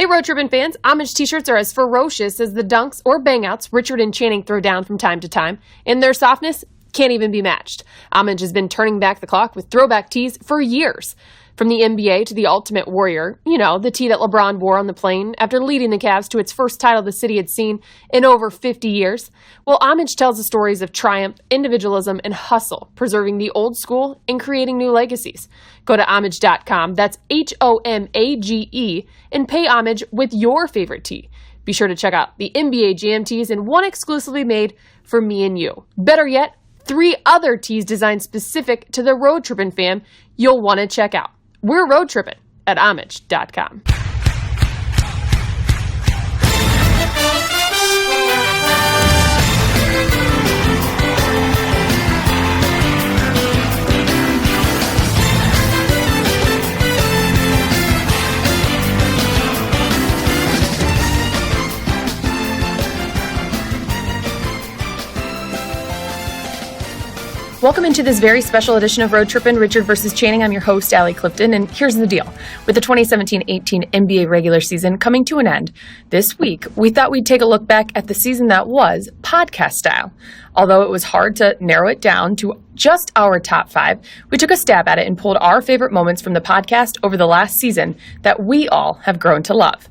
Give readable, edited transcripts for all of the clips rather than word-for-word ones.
Road Trippin' fans, homage t-shirts are as ferocious as the dunks or bangouts Richard and Channing throw down from time to time, and their softness can't even be matched. Homage has been turning back the clock with throwback tees for years. From the NBA to the Ultimate Warrior, the tee that LeBron wore on the plane after leading the Cavs to its first title the city had seen in over 50 years. Well, homage tells the stories of triumph, individualism, and hustle, preserving the old school and creating new legacies. Go to homage.com, that's HOMAGE, and pay homage with your favorite tee. Be sure to check out the NBA Jam tees and one exclusively made for me and you. Better yet, 3 other tees designed specific to the Road Trippin' fam you'll want to check out. We're Road Trippin' at homage.com. Welcome into this very special edition of Road Trippin', Richard versus Channing. I'm your host, Allie Clifton, and here's the deal. With the 2017-18 NBA regular season coming to an end this week, we thought we'd take a look back at the season that was, podcast style. Although it was hard to narrow it down to just our top 5, we took a stab at it and pulled our favorite moments from the podcast over the last season that we all have grown to love.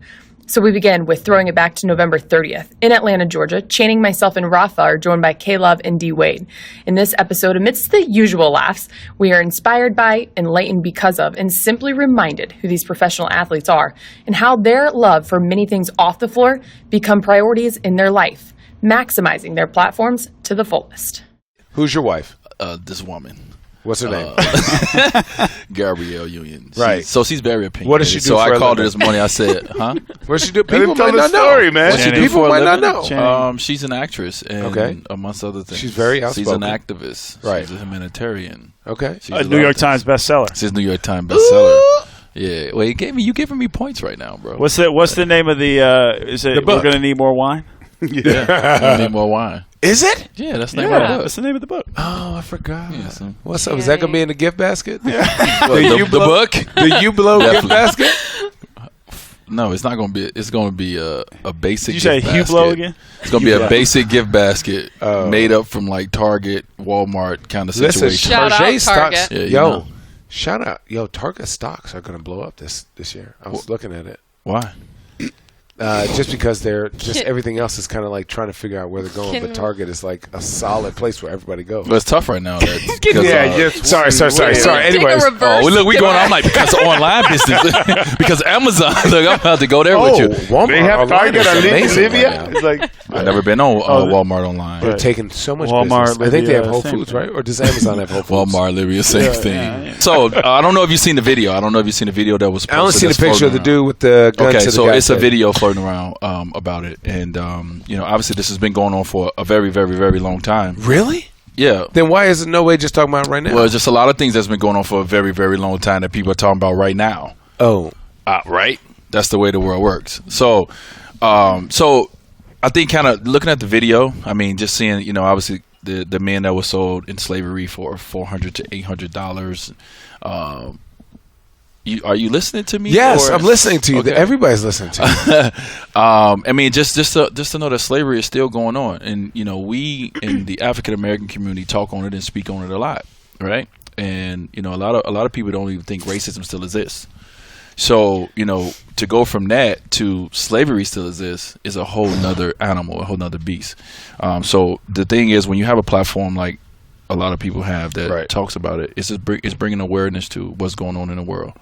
So we begin with throwing it back to November 30th. In Atlanta, Georgia, Channing, myself, and Rafa are joined by K-Love and D-Wade. In this episode, amidst the usual laughs, we are inspired by, enlightened because of, and simply reminded who these professional athletes are and how their love for many things off the floor become priorities in their life, maximizing their platforms to the fullest. Who's your wife? This woman. What's her name? Gabrielle Union. Right. She's very opinionated. What does she do So for I a called her living? this morning. I said, huh? What she do? People Tell might the not story, know. man. What she do People for a might not living? know. She's an actress and Okay. amongst other things. She's very She's an outspoken. activist. Right. She's a humanitarian. Okay. She's A New York Times bestseller. She's a New York Times bestseller. Yeah. Well, you giving me points right now, bro. What's the name of the? Is it The book. We're Gonna Need More Wine? Yeah. I need more wine. Is it? Yeah, that's the name of the book. That's the name of the book. Oh, I forgot. Yeah, so- What's up? Is that going to be in the gift basket? What, the book? Do you blow gift Definitely. basket? No, it's not going to be. It's going to be a basic. Did you say gift basket. Hublot again? It's going to be a basic gift basket Oh. made up from like Target, Walmart kind of Listen, situation. Shout out Target stocks. Target. Yeah, you yo, know. shout out. Yo, Target stocks are going to blow up this year. I was looking at it. Why? Just because they're just everything else is kind of like trying to figure out where they're going, but Target is like a solid place where everybody goes. Well, it's tough right now. Sorry. Anyways, reverse. Oh, look, we going. I'm like because of online business, because Amazon. Look, I'm about to go there with you. Walmart They have online Target is on amazing Libya. right now. It's like I've never been on Walmart online. They're taking so much Walmart, business. I think they have Libya, Whole same Foods, thing. right? Or does Amazon have Whole Foods? Walmart, Libya, same thing. So I don't know if you've seen the video. I don't know if you've seen the video that was posted. I only seen the that's picture of the floating dude with the gun Okay, to the so guy's it's a head. video floating around about it, and obviously this has been going on for a very, very, very long time. Really? Yeah. Then why is there no way just talking about it right now? Well, it's just a lot of things that's been going on for a very, very long time that people are talking about right now. Oh. Right? That's the way the world works. So I think kind of looking at the video, I mean, just seeing, obviously the men that were sold in slavery for $400 to $800. Are you listening to me? Yes, or- I'm listening to you. Okay. Everybody's listening to you. I mean, just to know that slavery is still going on, and we in the African American community talk on it and speak on it a lot, right? And a lot of people don't even think racism still exists. So to go from that to slavery still exists is a whole nother animal, a whole nother beast. So the thing is, when you have a platform like a lot of people have that Right. talks about it, it's bringing awareness to what's going on in the world.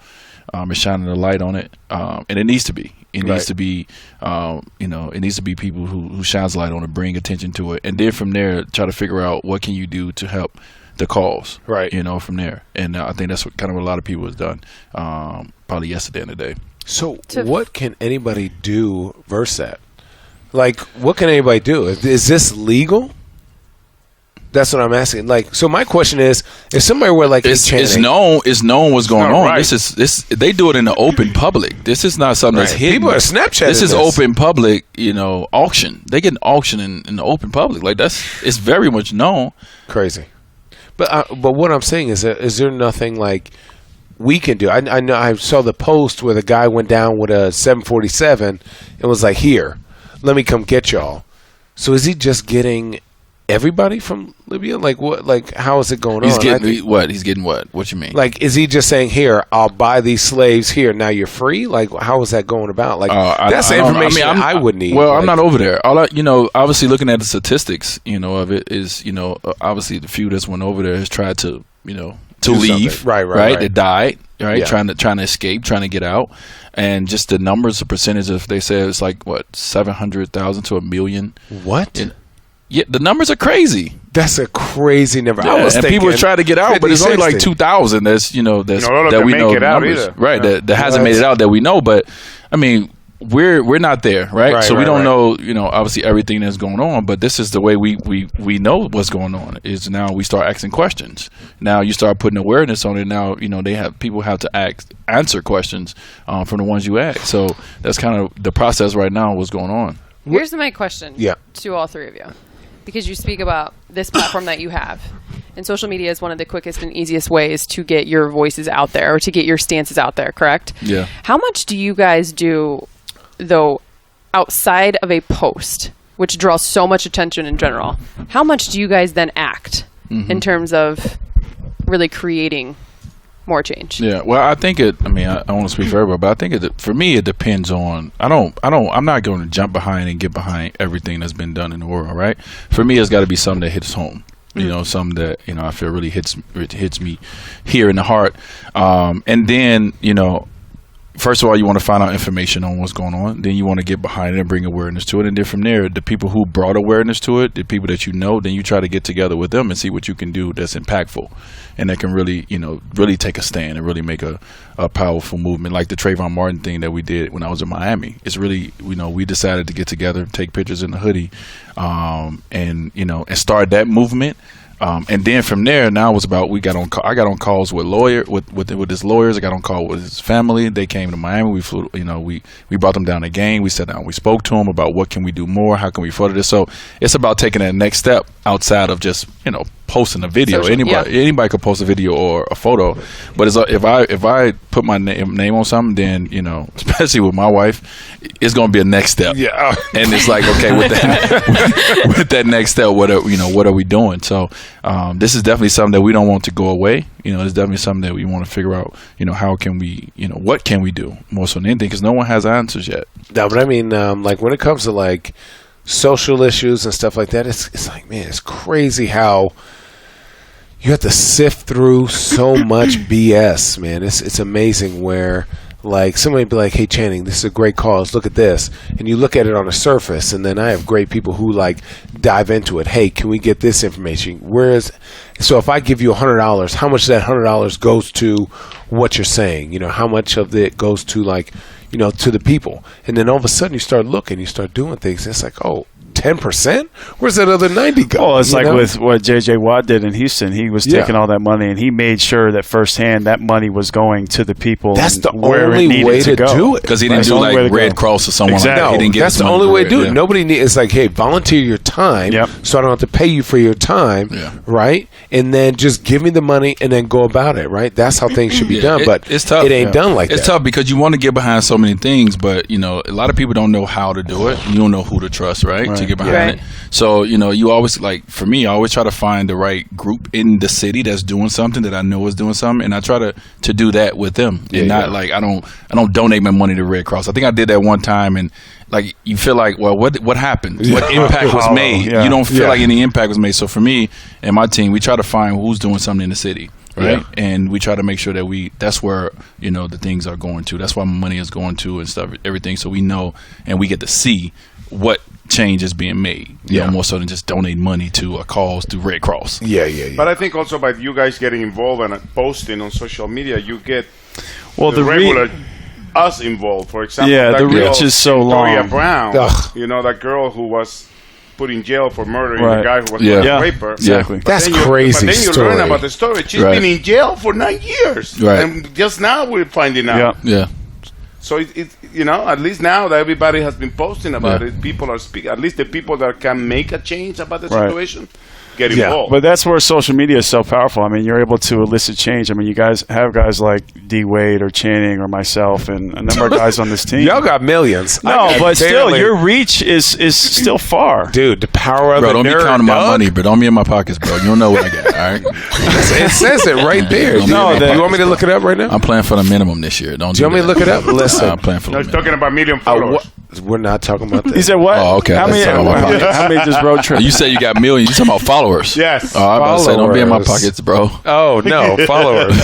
It's shining a light on it, and it needs to be. It needs to be, it needs to be people who shines light on it, bring attention to it, and then from there try to figure out what can you do to help the cause. Right. From there, and I think that's what kind of a lot of people has done, probably yesterday and today. So what can anybody do versus that? Like, what can anybody do? Is this legal? That's what I'm asking. Like, so my question is somebody where like It's known what's going not on. right. This they do it in the open public. This is not something that's Right. hidden. People are Snapchatting This is this. open public, auction. They get an auction in the open public. Like it's very much known. crazy. But what I'm saying is there nothing like we can do. I know I saw the post where the guy went down with a 747 and was like, "Here, let me come get y'all." So is he just getting everybody from Libya? Like what? Like how is it going He's on? getting what? He's getting what? What you mean? Like, is he just saying, "Here, I'll buy these slaves here. Now you're free"? Like, how is that going about? Like, that's the information I would need. Well, like, I'm not over there. Obviously looking at the statistics, of it is, obviously the few that's went over there has tried to, to leave, something. Right. They died, right? Yeah. Trying to escape, trying to get out, and just the numbers, the percentage of they say it's like what 700,000 to 1 million. What? Yeah, the numbers are crazy. That's a crazy number. Yeah, I was and thinking people are trying to get out, but it's only like 60. 2,000. That's that we know make it out numbers, either. right? Yeah. That hasn't made it out that we know, but I mean. We're not there, right? So we don't know, obviously everything that's going on. But this is the way we know what's going on. Is now we start asking questions. Now you start putting awareness on it. Now people have to answer questions from the ones you ask. So that's kind of the process right now. What's going on? Here's my question Yeah. to all three of you. Because you speak about this platform that you have. And social media is one of the quickest and easiest ways to get your voices out there or to get your stances out there, correct? Yeah. How much do you guys do, though, outside of a post, which draws so much attention in general? How much do you guys then act in terms of really creating more change? Yeah, well, I think I don't want to speak for everybody, but I think for me, it depends on. I'm not going to jump behind and get behind everything that's been done in the world, right? For me, it's got to be something that hits home. Something that I feel really hits me here in the heart, and then first of all, you want to find out information on what's going on. Then you want to get behind it and bring awareness to it. And then from there, the people who brought awareness to it, the people that then you try to get together with them and see what you can do that's impactful and that can really, really take a stand and really make a powerful movement. Like the Trayvon Martin thing that we did when I was in Miami. It's really, we decided to get together, take pictures in the hoodie, and start that movement. And then from there, now it was about I got on calls with his lawyers. I got on call with his family. They came to Miami. We flew. We brought them down again. We sat down. We spoke to them about what can we do more. How can we further this? So it's about taking that next step outside of just posting a video. Anybody could post a video or a photo. But if I put my name on something, then especially with my wife, it's going to be a next step. Yeah. And it's like, okay, with that next step, what are we doing? So this is definitely something that we don't want to go away. It's definitely something that we want to figure out. How can we, what can we do more so than anything? Because no one has answers yet. No, but I mean, like when it comes to like social issues and stuff like that, it's like, man, it's crazy how you have to sift through so much BS, man. It's amazing where like somebody be like, "Hey Channing, this is a great cause. Look at this," and you look at it on the surface, and then I have great people who like dive into it. Hey, can we get this information? So if I give you $100, how much of that $100 goes to what you're saying? How much of it goes to like, to the people? And then all of a sudden you start looking, you start doing things. And it's like, oh, 10%? Where's that other 90 go? Well, it's like with what J.J. Watt did in Houston. He was taking all that money, and he made sure that firsthand that money was going to the people. That's the where only way to do it. Because he didn't do like Red Cross or someone like that. He didn't get that's the only way to do it. Nobody needs. It's like, hey, volunteer your time, so I don't have to pay you for your time, right? And then just give me the money and then go about it, right? That's how things should be done. But it's tough. It ain't done like that. It's tough because you want to get behind so many things, but a lot of people don't know how to do it. You don't know who to trust, right? To get behind it. So, you always, like, for me, I always try to find the right group in the city that's doing something that I know is doing something, and I try to do that with them. And not like I don't donate my money to Red Cross. I think I did that one time, and like you feel like, well, what happened? What impact was made? You don't feel like any impact was made. So for me and my team, we try to find who's doing something in the city. Right, and we try to make sure that that's where the things are going to. That's why money is going to and stuff, everything. So we know and we get to see what change is being made. More so than just donate money to a cause through Red Cross. But I think also by you guys getting involved and posting on social media, you get the regular us involved. For example, the reach is so long. Victoria Brown, that girl who was put in jail for murdering the guy who was going to rape her. Exactly. That's crazy. But then you learn about the story. She's been in jail for 9 years. Right. And just now we're finding out. Yeah. So it's at least now that everybody has been posting about it, people are speaking. At least the people that can make a change about the situation. get involved. But that's where social media is so powerful. I mean, you're able to elicit change. I mean, you guys have guys like D. Wade or Channing or myself and a number of guys on this team. Y'all got millions. No, but still, your reach is still far. Dude, the power of bro, the don't nerd, be counting my dog. money, bro. Don't be in my pockets, bro. You don't know what I got, all right? It says it right there. You want me to look it up right now? I'm playing for the minimum this year. Don't Do you want me to look it up? Listen. I'm playing for the He's minimum. talking about million followers. We're not talking about that. He said what? Oh, okay. How many just road trips? You said you got millions. You talking about followers? Yes. Oh, I'm about to say, don't be in my Followers. pockets, bro. Oh no, followers.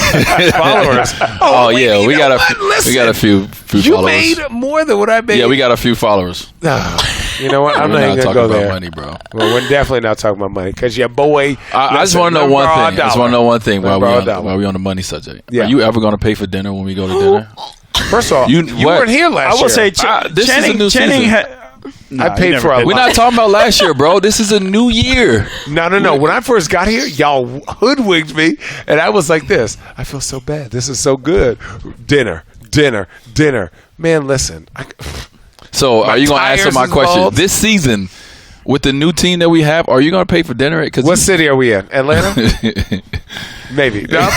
Followers. Oh, wait, yeah, you we know got what? we got a few You followers. made more than what I made. Yeah, we got a few followers. You know what? I'm We're not even gonna talking go about there. money, bro. Well, we're definitely not talking about money because your boy. I just want to know one thing. I just want to know one thing while $1. we on the money subject. Yeah. Are you ever going to pay for dinner when we go to dinner? First of all, you what? weren't here last year. I will say, this is a new season. I paid for a We're not talking about last year, bro. This is a new year. No. When I first got here, y'all hoodwinked me, and I was like this. I feel so bad. This is so good. Dinner. Man, listen. So are you going to answer my tires question? involved? This season, with the new team that we have, are you going to pay for dinner? What city are we in? Atlanta? Maybe. No,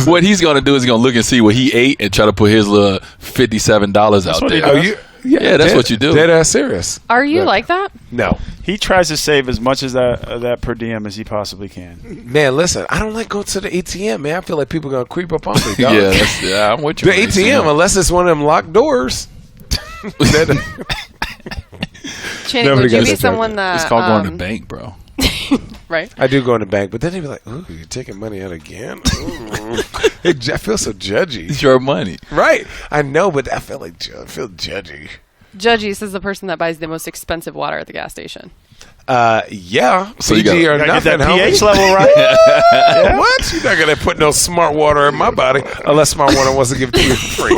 what he's going to do is he's going to look and see what he ate and try to put his little $57 out there. Oh, yeah, that's what you do. Dead ass serious. Are you like that? No. He tries to save as much as that per diem as he possibly can. Man, listen, I don't like going to the ATM, man. I feel like people are going to creep up on me, dog. Yeah, I'm with you. The ATM, unless it's one of them locked doors. Channing, Nobody would you got be that someone that... It's called going to the bank, bro. Right? I do go in the bank, but then they'd be like, ooh, you're taking money out again? Ooh. I feel so judgy. It's your money. Right. I know, but I feel judgy. Judgy says the person that buys the most expensive water at the gas station. Yeah. So you PG or Get nothing, that homie. pH level right. What? You're not going to put no smart water in my body unless smart water wants to give it to you for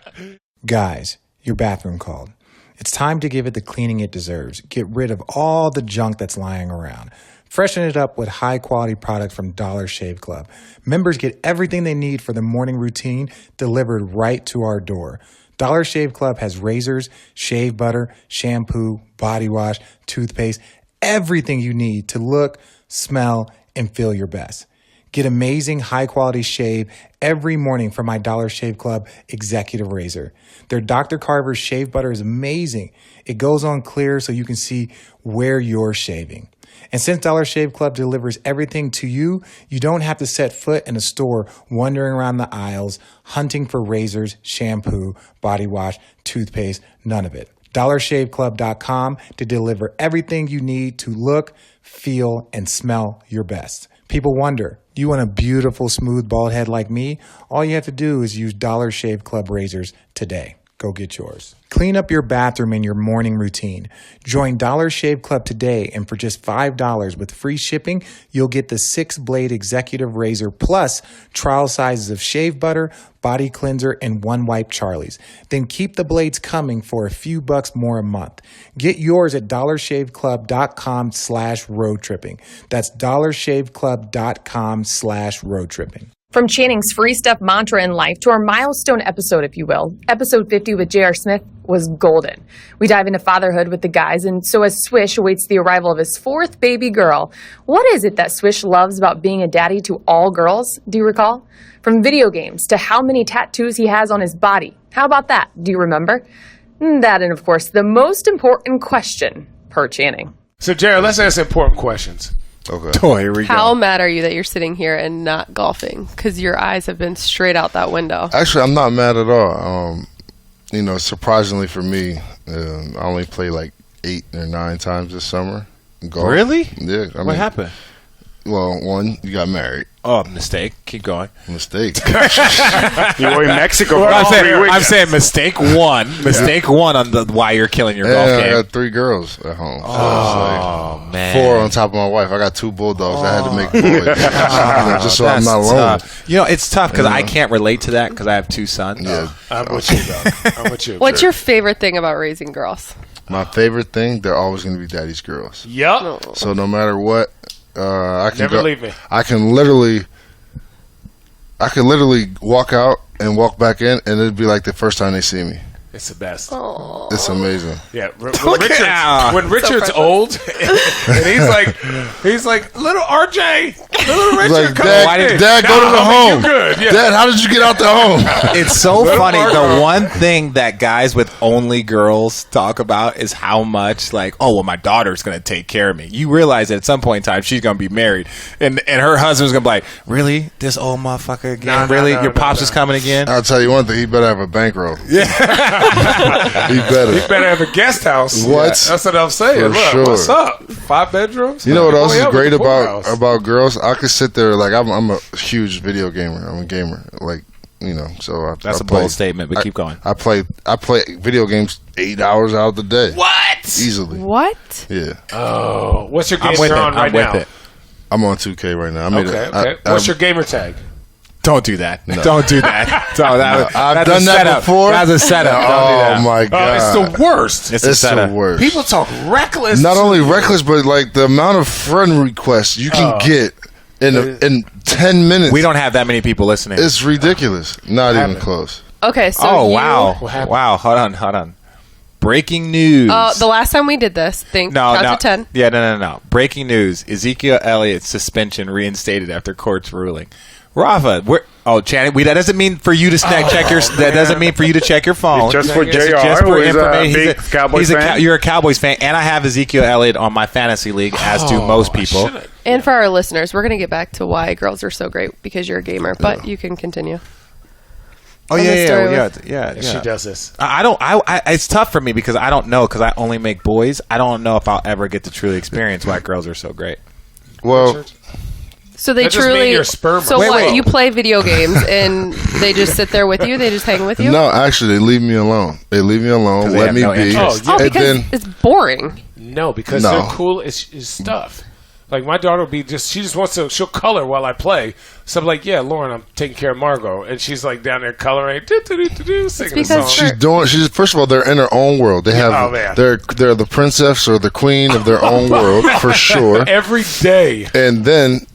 free. Guys, your bathroom called. It's time to give it the cleaning it deserves. Get rid of all the junk that's lying around. Freshen it up with high-quality products from Dollar Shave Club. Members get everything they need for the morning routine delivered right to our door. Dollar Shave Club has razors, shave butter, shampoo, body wash, toothpaste, everything you need to look, smell, and feel your best. Get amazing high-quality shave every morning from my Dollar Shave Club Executive Razor. Their Dr. Carver's shave butter is amazing. It goes on clear so you can see where you're shaving. And since Dollar Shave Club delivers everything to you, you don't have to set foot in a store wandering around the aisles, hunting for razors, shampoo, body wash, toothpaste, none of it. DollarShaveClub.com to deliver everything you need to look, feel, and smell your best. People wonder, do you want a beautiful, smooth bald head like me? All you have to do is use Dollar Shave Club razors today. Go get yours. Clean up your bathroom in your morning routine. Join Dollar Shave Club today, and for just $5 with free shipping, you'll get the 6-blade Executive Razor plus trial sizes of shave butter, body cleanser, and one-wipe Charlie's. Then keep the blades coming for a few bucks more a month. Get yours at dollarshaveclub.com/roadtripping. That's dollarshaveclub.com/roadtripping. From Channing's free stuff mantra in life to our milestone episode, if you will, episode 50 with J.R. Smith was golden. We dive into fatherhood with the guys, and so as Swish awaits the arrival of his 4th baby girl, what is it that Swish loves about being a daddy to all girls? Do you recall? From video games to how many tattoos he has on his body. How about that? Do you remember? That and, of course, the most important question per Channing. So, Jared, let's ask important questions. Okay. Oh, here we How go. mad are you that you're sitting here and not golfing? Because your eyes have been straight out that window. Actually, I'm not mad at all. Surprisingly for me, I only played like 8 or 9 times this summer. Golf. Really? Yeah. What happened? Well, one, you got married. Oh, mistake. Keep going. Mistake. You were in Mexico for I'm 3 weeks. saying mistake one. Mistake one on the why you're killing your golf I game. got 3 girls at home. So Oh, it's like man. 4 on top of my wife. I got 2 bulldogs. I had to make boys. Just so I'm That's not alone. tough. It's tough because I can't relate to that because I have 2 sons. Yeah. I'm with you, dog. I'm with you. What's your favorite thing about raising girls? My favorite thing, they're always going to be daddy's girls. Yup. So no matter what, I can Never leave me. I can literally walk out and walk back in, and it'd be like the first time they see me. It's the best. Aww. It's amazing. Yeah, when Richard's old, and he's like, little RJ, little Richard, Like, come Dad, go to the home. Good. Yeah. Dad, how did you get out the home? It's so funny. The one thing that guys with only girls talk about is how much, like, oh, well, my daughter's going to take care of me. You realize that at some point in time, she's going to be married. And her husband's going to be like, really? This old motherfucker again? Really? Your pops is coming again? I'll tell you one thing. He better have a bankroll. Yeah. He better have a guest house. What? That's what I'm saying. For Look, sure. what's up? 5 bedrooms? You know what else is great about girls? I could sit there, like, I'm a huge video gamer. I'm a gamer. Like, you know, so That's a bold statement, but keep going. I play video games 8 hours out of the day. What? Easily. What? Yeah. Oh, what's your game you're on right now? I'm on 2K right now. Okay. What's your gamer tag? Don't do that. No. Don't do that. I've done that before. That's a setup. Oh my god! It's the worst. It's the worst. People talk reckless. Not only reckless, but like the amount of friend requests you can get in 10 minutes. We don't have that many people listening. It's ridiculous. Not even close. Okay, so wow. Hold on. Breaking news. The last time we did this, count to 10. Yeah, no. Breaking news. Ezekiel Elliott's suspension reinstated after court's ruling. Rafa, Channing, that doesn't mean for you to check your. That doesn't mean for you to check your phone. It's just for JR, just for who is information. a big Cowboys fan. You're a Cowboys fan, and I have Ezekiel Elliott on my fantasy league, as do most people. And for our listeners, we're going to get back to why girls are so great because you're a gamer, but you can continue. Oh yeah. She does this. It's tough for me because I don't know because I only make boys. I don't know if I'll ever get to truly experience why girls are so great. Well. So they truly. So what? You play video games and they just sit there with you? They just hang with you? No, actually, they leave me alone. Let me be. Because it's boring. No, because they're cool as stuff. Like my daughter will be she just wants to. She'll color while I play. So I'm like, yeah, Lauren, I'm taking care of Margot, and she's like down there coloring, singing a song. She's first of all, they're in their own world. They have they're the princess or the queen of their own world for sure. Every day, and then.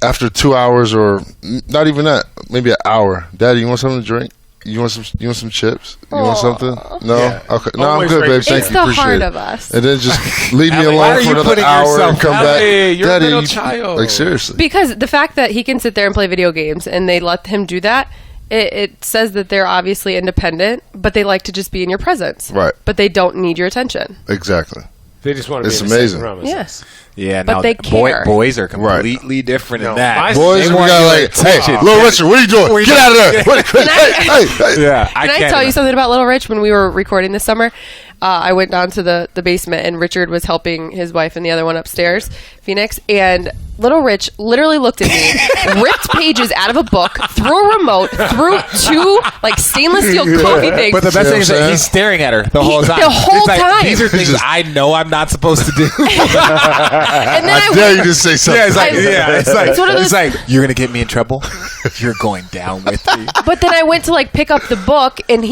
After 2 hours, or not even that, maybe an hour. Daddy, you want something to drink? You want some chips? You want something? No, okay. No, I'm good, babe. Thank you. It's the heart of us. And then just leave me alone for another hour and come back. You're Daddy, a little child. Like seriously. Because the fact that he can sit there and play video games, and they let him do that, it says that they're obviously independent, but they like to just be in your presence. Right. But they don't need your attention. Exactly. They just want to be in the same room. Yes. Yeah, but they care. Boys are completely different in that. Boys, we got like, hey, Little Richard, what are you doing? Get out of there! Can I tell you something about Little Rich? When we were recording this summer, I went down to the basement, and Richard was helping his wife and the other one upstairs, Phoenix, and Little Rich literally looked at me, ripped pages out of a book, threw a remote, threw 2 like stainless steel coffee things. But the best thing is that he's staring at her the whole time. The whole time. These are things I know I'm not supposed to do. And then I dare you to say something. It's like you're gonna get me in trouble. You're going down with me. But then I went to like pick up the book, and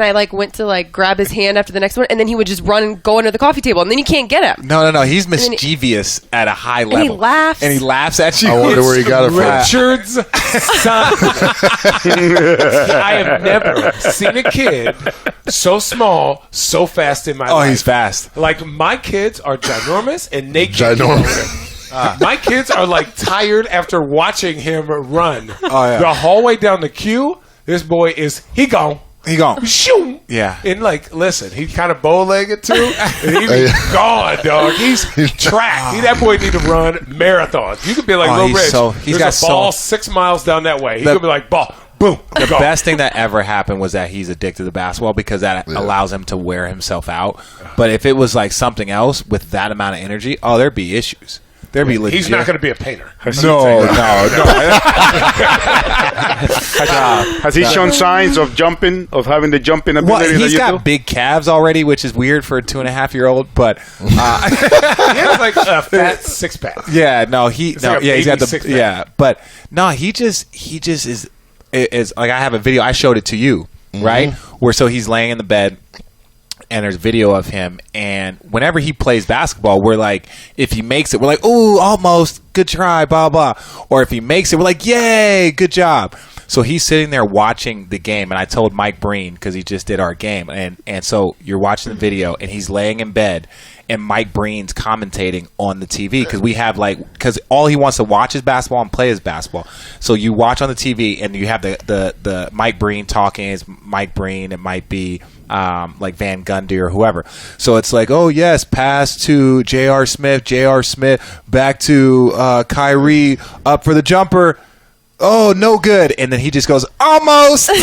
I like went to like grab his hand after the next one, and then he would just run and go under the coffee table, and then you can't get him. No. He's mischievous at a high level. And he laughs. And he laughs at you. I wonder where he got it from. Richard's son. I have never seen a kid so small, so fast in my life. Oh, he's fast. Like, my kids are ginormous, and they can't keep up. My kids are like tired after watching him run. The hallway down the queue, this boy he gone. He gone. Shoo! Yeah. And like, listen, he's kind of bow-legged too. And he be gone, dog. He's track. That boy need to run marathons. You could be like, Lil Rich. There's a ball 6 miles down that way. He could be like, ball. Boom. The best thing that ever happened was that he's addicted to basketball because that allows him to wear himself out. But if it was like something else with that amount of energy, there'd be issues. There'd be legit. He's not going to be a painter. No. Has he shown signs of having the jumping ability? He's got big calves already, which is weird for a 2.5-year-old. But he has like a fat 6-pack. Yeah, he's got the but no, he just is like I have a video. I showed it to you, right? Where he's laying in the bed. and there's video of him. And whenever he plays basketball, we're like, if he makes it, we're like, ooh, almost, good try, blah, blah. Or if he makes it, we're like, yay, good job. So he's sitting there watching the game, and I told Mike Breen, because he just did our game, and so you're watching the video, and he's laying in bed, and Mike Breen's commentating on the TV, because all he wants to watch is basketball and play is basketball. So you watch on the TV, and you have the Mike Breen talking. It's Mike Breen. It might be like Van Gundy or whoever. So it's like, oh yes, pass to J.R. Smith, back to Kyrie, up for the jumper. Oh, no good. And then he just goes, almost. And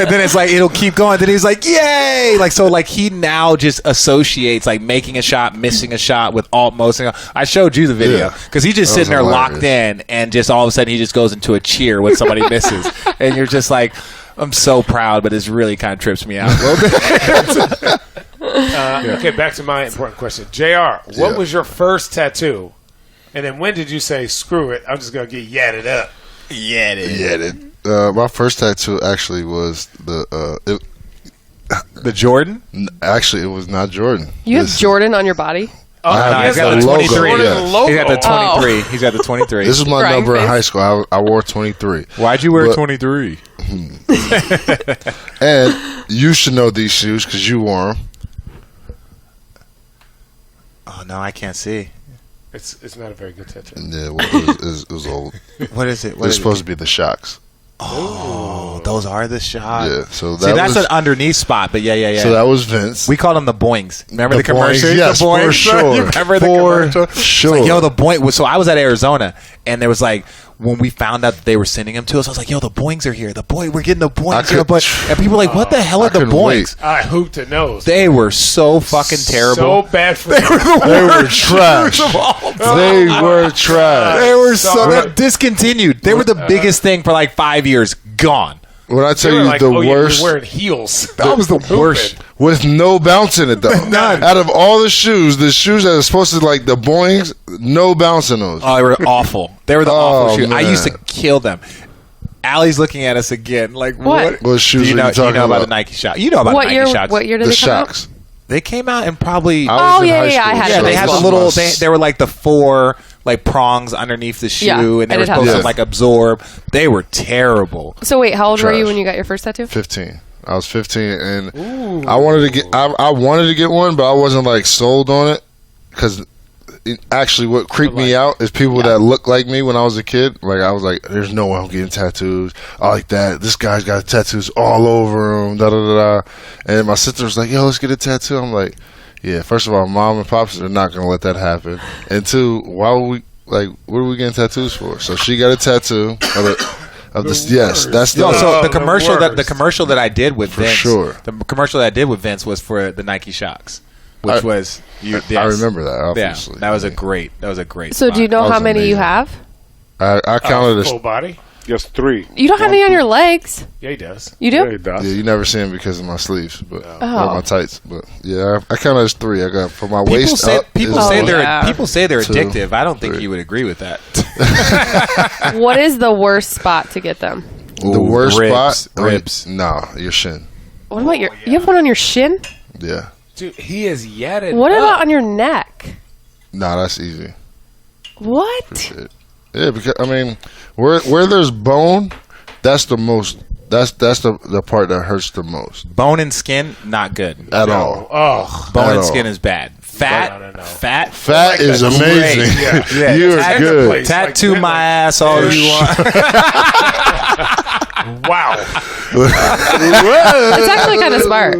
then it's like, it'll keep going. Then he's like, yay. Like, so like he now just associates like making a shot, missing a shot with almost. I showed you the video because he's just sitting there locked in, and just all of a sudden he just goes into a cheer when somebody misses. And you're just like, I'm so proud, but this really kind of trips me out a little bit. Okay, back to my important question. JR, what was your first tattoo? And then when did you say, screw it, I'm just going to get yadded up? Yadded. My first tattoo actually was the Jordan? Actually, it was not Jordan. You have Jordan on your body? Oh, no, he's got the 23. He's got the 23. He's got the 23. This is my number in high school. I wore 23. Why'd you wear 23? And you should know these shoes because you wore them. Oh, no, I can't see. It's not a very good tattoo. Yeah, it was old. What is it? It's supposed to be the Shocks. Oh, those are the shots. Yeah, so that's an underneath spot, but yeah. So that was Vince. We called them the Boings. Remember the commercial? Yes, the Boings? for sure. You remember the commercial? Sure. Like, yo, the Boing. So I was at Arizona, and there was like, when we found out that they were sending them to us, I was like, yo, the Boings are here. We're getting the Boings here. And people were like, what the hell are the Boings? I hooped to nose. They were so fucking terrible. So bad for They were trash. They were trash. They were so discontinued. They were the biggest thing for like 5 years. Gone. When I tell you like, the worst, you're wearing heels. That was the worst. With no bounce in it though. None. Out of all the shoes that are supposed to like the Boings, no bounce in those. Oh, they were awful. They were the awful shoes. Man. I used to kill them. Allie's looking at us again. Like what? What shoes do you know, are you talking about about? the Nike Shox? You know about the Nike Shox. What year did The they come Shocks. out? They came out in probably. Oh yeah, I had. Yeah, they had the little. They were like the 4 like prongs underneath the shoe, and they were supposed to like absorb. They were terrible. So wait, how old were you when you got your first tattoo? 15. I was 15, and I wanted to get one, but I wasn't like sold on it because actually what creeped me out is people that look like me when I was a kid. Like I was like, there's no way I'm getting tattoos. I like that. This guy's got tattoos all over him. Da da da da. And my sister was like, yo, let's get a tattoo. I'm like, yeah. First of all, mom and pops are not gonna let that happen. And two, why would we? Like, what are we getting tattoos for? So she got a tattoo of this. Yes, that's the. So the commercial that I did with Vince, sure. The commercial that I did with Vince was for the Nike Shox, which was you. Yes. I remember that. Obviously, that was a great. So spot. do you know how many you have? I counted full body. Just 3. You don't have any on your legs. Yeah, he does. You do? Yeah, he does. Yeah, you never see them because of my sleeves, but or my tights. But yeah, I count it as 3. I got from my waist up. People say they're addictive. I don't think you would agree with that. What is the worst spot to get them? The worst spot? Ribs. Nah, your shin. What about your? You have one on your shin? Yeah. Dude, he is yadded. What about on your neck? Nah, that's easy. What? Yeah, because I mean, where there's bone, that's the most. That's the part that hurts the most. Bone and skin, not good at all. Oh, bone and skin is bad. Fat, no. Fat is amazing. Yeah. You are good. Tattoo my ass all you want. Wow. That's actually kind of smart.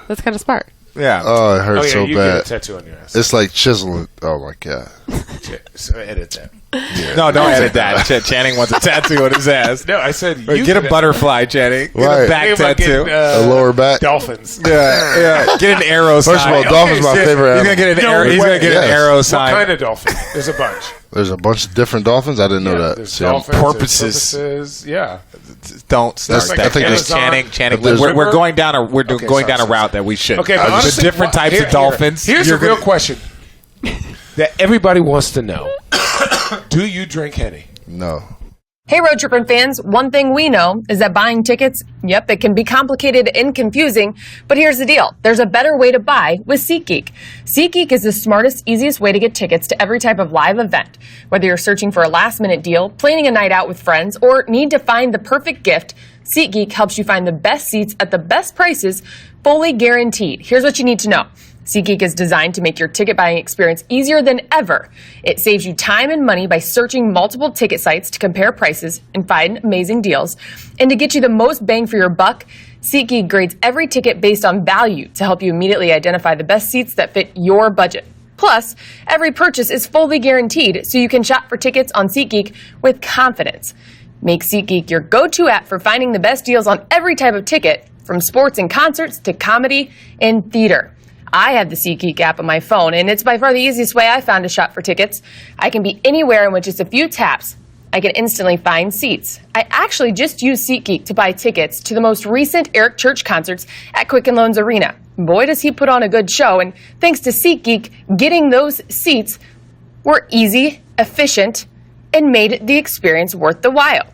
That's kind of smart. Yeah. Oh, it hurts so you bad. Get a tattoo on your ass. It's like chiseling. Oh my god. So edit that. Yeah. No, don't edit that. Channing wants a tattoo on his ass. No, I said you get a butterfly, Channing. Get a back tattoo. A lower back. Dolphins. Yeah. Get an arrow sign. First of all, dolphins my favorite. He's gonna get an arrow. He's gonna get an arrow sign. What kind of dolphin? There's a bunch. There's a bunch of different dolphins. I didn't know that. There's See, dolphins, porpoises. Yeah. Don't start that. I think there's Channing. We're going down a route that we should. Okay, but honestly, the different types of dolphins. Here's a real question that everybody wants to know: do you drink Henny? No. Hey, Road Trippin' fans, one thing we know is that buying tickets, yep, it can be complicated and confusing, but here's the deal. There's a better way to buy with SeatGeek. SeatGeek is the smartest, easiest way to get tickets to every type of live event. Whether you're searching for a last-minute deal, planning a night out with friends, or need to find the perfect gift, SeatGeek helps you find the best seats at the best prices, fully guaranteed. Here's what you need to know. SeatGeek is designed to make your ticket buying experience easier than ever. It saves you time and money by searching multiple ticket sites to compare prices and find amazing deals. And to get you the most bang for your buck, SeatGeek grades every ticket based on value to help you immediately identify the best seats that fit your budget. Plus, every purchase is fully guaranteed, so you can shop for tickets on SeatGeek with confidence. Make SeatGeek your go-to app for finding the best deals on every type of ticket, from sports and concerts to comedy and theater. I have the SeatGeek app on my phone, and it's by far the easiest way I found to shop for tickets. I can be anywhere, and with just a few taps, I can instantly find seats. I actually just used SeatGeek to buy tickets to the most recent Eric Church concerts at Quicken Loans Arena. Boy, does he put on a good show, and thanks to SeatGeek, getting those seats were easy, efficient, and made the experience worth the while.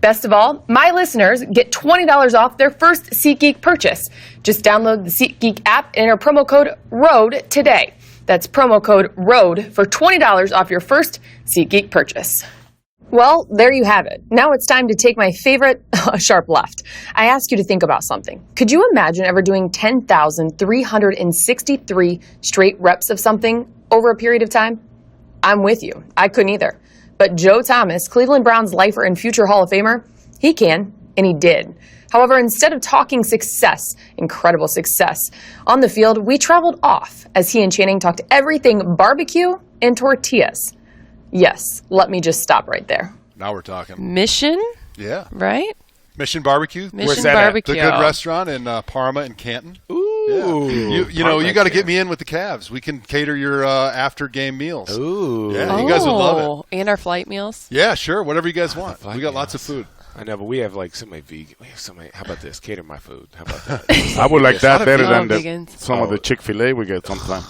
Best of all, my listeners get $20 off their first SeatGeek purchase. Just download the SeatGeek app and enter promo code ROAD today. That's promo code ROAD for $20 off your first SeatGeek purchase. Well, there you have it. Now it's time to take my favorite, sharp left. I ask you to think about something. Could you imagine ever doing 10,363 straight reps of something over a period of time? I'm with you. I couldn't either. But Joe Thomas, Cleveland Browns lifer and future Hall of Famer, he can, and he did. However, instead of talking success, incredible success, on the field, we traveled off as he and Channing talked everything barbecue and tortillas. Yes, let me just stop right there. Now we're talking. Mission? Yeah. Right? Mission Barbecue. Mission Barbecue. The good restaurant in Parma and Canton. Ooh. Yeah. You got to get me in with the Cavs. We can cater your after-game meals. Ooh. Yeah, you guys would love it. And our flight meals? Yeah, sure. Whatever you guys want. We got lots of food. I know, but we have like so many vegan. We have so many. How about this? Cater my food. How about that? I would like that better than some of the Chick-fil-A we get sometimes.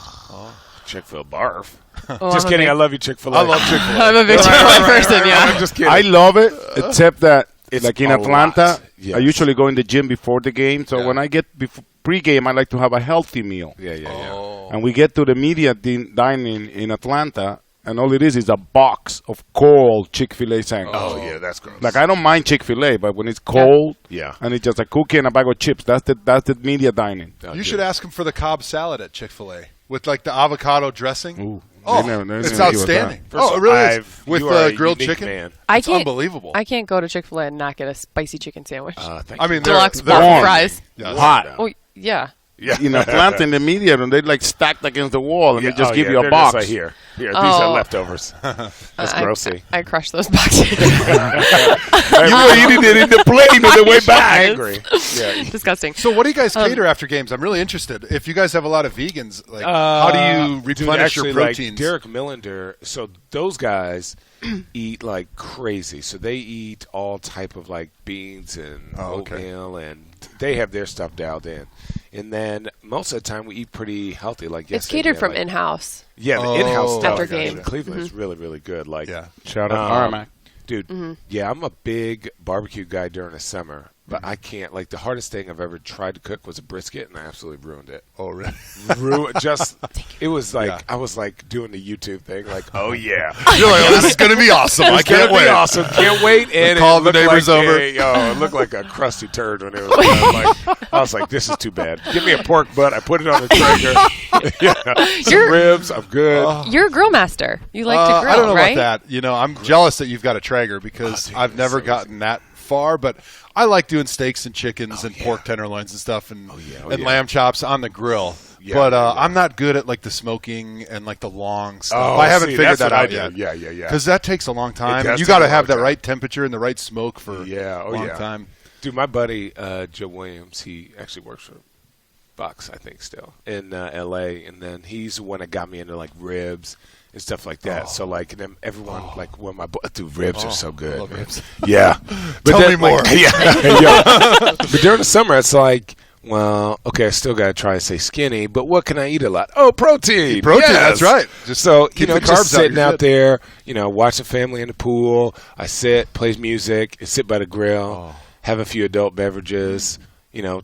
Chick-fil-A barf. Oh, just kidding. I love you, Chick-fil-A. I love Chick-fil-A. I'm a big Chick-fil-A person, yeah. I'm just kidding. I love it, except that It's like in a Atlanta, lot. Yes. I usually go in the gym before the game. So when I get pre-game, I like to have a healthy meal. Yeah. And we get to the media dining in Atlanta, and all it is a box of cold Chick-fil-A sandwiches. Oh, yeah, that's gross. Like, I don't mind Chick-fil-A, but when it's cold, and it's just a cookie and a bag of chips, that's the media dining. You should ask them for the Cobb salad at Chick-fil-A with like the avocado dressing. Ooh. It's outstanding. It really is. With grilled chicken. Man. It's unbelievable. I can't go to Chick-fil-A and not get a spicy chicken sandwich. I mean, deluxe they're warm fries. Hot. Oh, yeah. In Atlanta, in the media room, they like stacked against the wall, and they just give you a box. Like, here, these are leftovers. That's grossy. I crushed those boxes. You were eating it in the plane on the way back. Angry. Yeah. Disgusting. So what do you guys cater after games? I'm really interested. If you guys have a lot of vegans, like how do you replenish your proteins? Like Derek Millender, so those guys eat like crazy. So they eat all type of like beans and oatmeal, and they have their stuff dialed in. And then most of the time we eat pretty healthy. Like it's catered from in-house. Yeah, the in-house stuff after game in Cleveland is really, really good. Like, shout out Armac. Dude, yeah, I'm a big barbecue guy during the summer, but I can't. Like, the hardest thing I've ever tried to cook was a brisket, and I absolutely ruined it. Oh, really? It was like, I was like doing the YouTube thing, like, oh, yeah. You're like, oh, this is going to be awesome. I can't wait. Awesome. Can't wait. And call the neighbors over. It looked like a crusty turd when it was done. I was like, this is too bad. Give me a pork butt. I put it on the Traeger. Some ribs. I'm good. You're a grill master. You like to grill, I don't know right? about that. I'm jealous that you've got a Traeger because I've never gotten that far, but I like doing steaks and chickens and pork tenderloins and stuff and lamb chops on the grill. Yeah, but I'm not good at like the smoking and like the long stuff. I haven't figured that out yet. Yeah. Because that takes a long time. You got to have that right temperature and the right smoke for a long time. Dude, my buddy Joe Williams, he actually works for Fox, I think, still in L.A. And then he's the one that got me into like ribs and stuff like that. So like, and then everyone like when dude, ribs are so good. Ribs. Yeah, but tell me more. But during the summer, it's like Well, okay, I still got to try to stay skinny, but what can I eat a lot? Oh, protein. Protein, Yes. that's right. Just So, keep the just carbs out, sitting you're out good. there, watch the family in the pool. I sit, play music, sit by the grill, have a few adult beverages,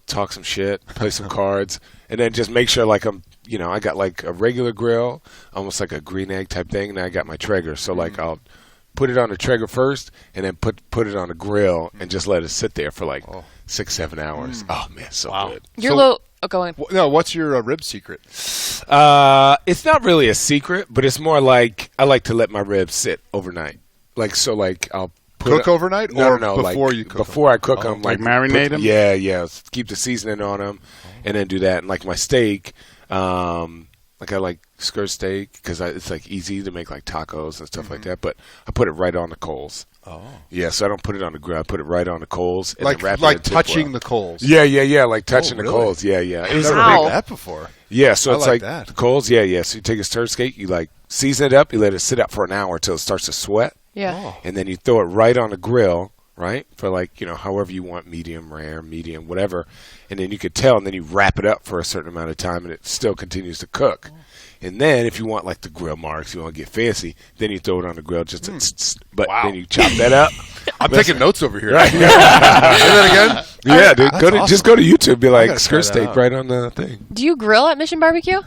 talk some shit, play some cards, and then just make sure like I got like a regular grill, almost like a green egg type thing, and I got my Traeger. So like I'll put it on the Traeger first, and then put it on the grill, and just let it sit there for like 6-7 hours. Oh man, so good. Go on. No, what's your rib secret? It's not really a secret, but it's more like I like to let my ribs sit overnight. I'll Cook overnight, no, before like, you cook before I cook them? them, Like marinate them? Yeah. Keep the seasoning on them, and then do that. And like my steak, like I like skirt steak because it's like easy to make like tacos and stuff like that. But I put it right on the coals. Oh, yeah. So I don't put it on the grill. I put it right on the coals, and then wrap it in touching tinfoil. the coals. Yeah. Like touching really? the coals. Yeah. I've never made that before. Yeah, so it's like that. the coals. Yeah. So you take a stir steak, you like season it up, you let it sit out for an hour until it starts to sweat. Yeah. And then you throw it right on the grill, right? For like, however you want, medium, rare, medium, whatever. And then you could tell, and then you wrap it up for a certain amount of time, and it still continues to cook. And then if you want like the grill marks, you want to get fancy, then you throw it on the grill just but then you chop that up. I'm taking notes over here. Right. Say that again? Yeah, dude. Awesome. Just go to YouTube, be like gotta skirt try that steak out. right on the thing. Do you grill at Mission Barbecue?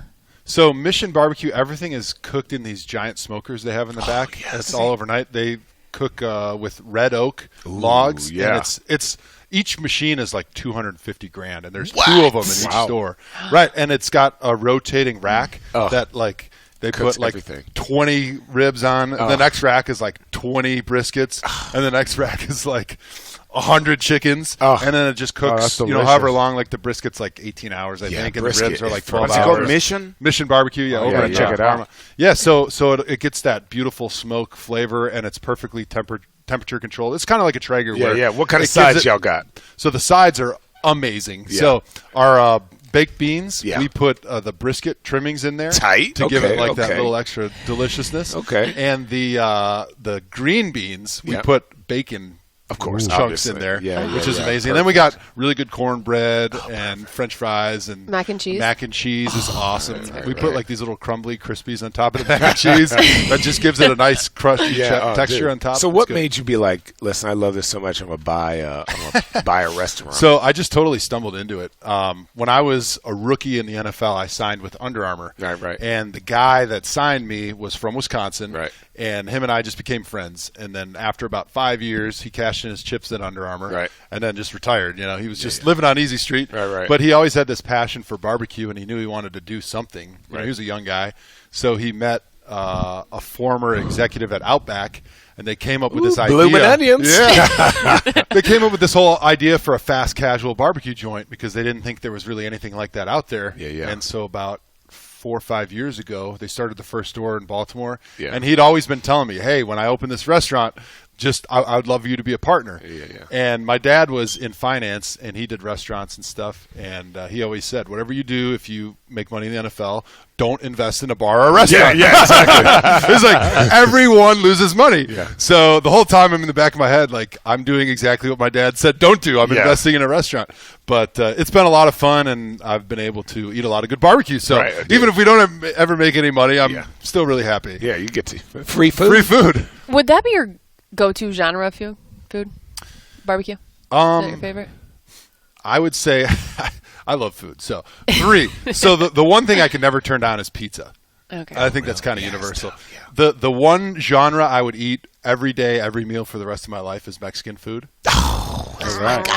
So Mission Barbecue, everything is cooked in these giant smokers they have in the back. yes. It's all overnight. They cook with red oak logs. yeah. And it's each machine is like $250,000, and there's 2 of them in each store. Right, and it's got a rotating rack that like they Cooks put like everything. 20 ribs on. The next rack is like 20 briskets, and the next rack is like 100 chickens, and then it just cooks, that's delicious. however long. Like the brisket's like 18 hours, I think, and the brisket ribs are like is 12 What's it hours. called? Mission? Mission Barbecue, over yeah, in check it out. Parma. Yeah, so it gets that beautiful smoke flavor, and it's perfectly temperature controlled. It's kind of like a Traeger. Yeah. What kind of it gives sides y'all got? So the sides are amazing. Yeah. So our baked beans, Yeah. we put the brisket trimmings in there Tight. to give it like that Okay. little extra deliciousness. Okay. And the green beans, we Yep. put bacon. Of course, chunks obviously. in there, Yeah, which yeah, is yeah. amazing. And then we got really good cornbread and French fries and Mac and cheese? Mac and cheese is awesome. We put like these little crumbly crispies on top of the mac and cheese. That just gives it a nice crusty texture dude. on top. So It's what good. made you be like, listen, I love this so much, I'm gonna buy a restaurant? So I just totally stumbled into it. When I was a rookie in the NFL, I signed with Under Armour. Right. And the guy that signed me was from Wisconsin. Right. And him and I just became friends. And then after about 5 years, he cashed in his chips at Under Armour. Right. And then just retired. He was just living on Easy Street. Right. But he always had this passion for barbecue, and he knew he wanted to do something. He was a young guy. So he met a former executive at Outback, and they came up with this idea. Blooming onions. Yeah. They came up with this whole idea for a fast casual barbecue joint because they didn't think there was really anything like that out there. Yeah. And so about 4 or 5 years ago, they started the first store in Baltimore. Yeah. And he'd always been telling me, hey, when I open this restaurant, I would love you to be a partner. Yeah. And my dad was in finance, and he did restaurants and stuff. And he always said, whatever you do, if you make money in the NFL, don't invest in a bar or a restaurant. Yeah, exactly. It's like everyone loses money. Yeah. So the whole time I'm in the back of my head, like I'm doing exactly what my dad said don't do. I'm Yeah. investing in a restaurant. But it's been a lot of fun, and I've been able to eat a lot of good barbecue. So Right, even if we don't ever make any money, I'm still really happy. Yeah, you get to free food. Free food. Would that be your go-to genre of food? Barbecue? Is that your favorite? I would say I love food. So 3. So the one thing I can never turn down is pizza. Okay. I think that's kind of universal. The one genre I would eat every day, every meal for the rest of my life is Mexican food. All right.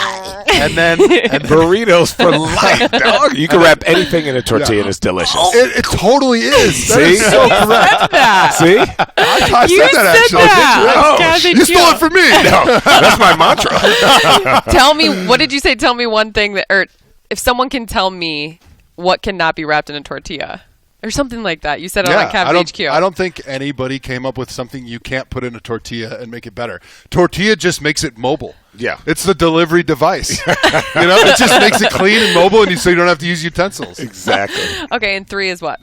And then burritos for life, dog. You can wrap anything in a tortilla and it's delicious. It totally is. That See? is so correct. See? I You said that said actually. that. Oh, Kathy you stole Q. it from me. No, that's my mantra. Tell me, what did you say? Tell me one thing or if someone can tell me what cannot be wrapped in a tortilla. Or something like that. You said it on Cav HQ. I don't think anybody came up with something you can't put in a tortilla and make it better. Tortilla just makes it mobile. Yeah. It's the delivery device. It just makes it clean and mobile, and so you don't have to use utensils. Exactly. Okay, and 3 is what?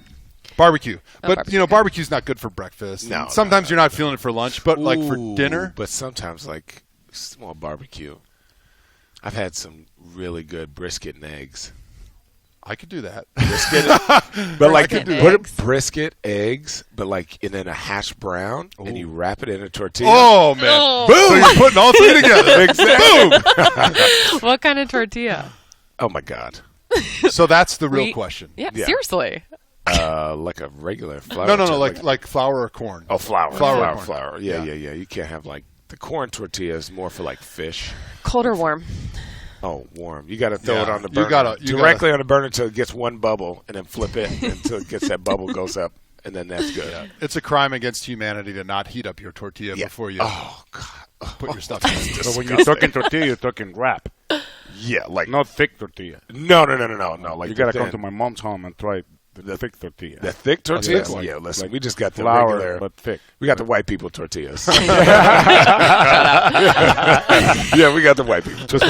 Barbecue. But, barbecue. Barbecue's not good for breakfast. No, Sometimes you're not feeling it for lunch, but like for Ooh, dinner. But sometimes, like, small barbecue. I've had some really good brisket and eggs. I could do that. But like, Brisket put eggs. brisket, eggs, but like and then a hash brown, and you wrap it in a tortilla. Oh man! Oh. Boom! So you're putting all three together. Boom! What kind of tortilla? Oh my god! So that's the real question. Yeah, Yeah. seriously. Like a regular flour. No, tortilla. like flour or corn. Oh, flour. Flour. Flour. Yeah. You can't have like the corn tortilla is more for like fish. Cold or warm? Oh, warm. You got to throw it Yeah. on the You burner. gotta- Directly on the burner until it gets one bubble, and then flip it until it gets that bubble goes up, and then that's good. Yeah. It's a crime against humanity to not heat up your tortilla before you Oh god. put your stuff in. So when you're talking tortilla, you're talking wrap, Yeah, like not thick tortilla. no. Like You gotta the come thin- to my mom's home and try the thick tortilla. the thick tortillas. thick one. Yeah, listen, Like we just got the flour, regular, but thick. we got the white people tortillas. Yeah, we got the white people. Because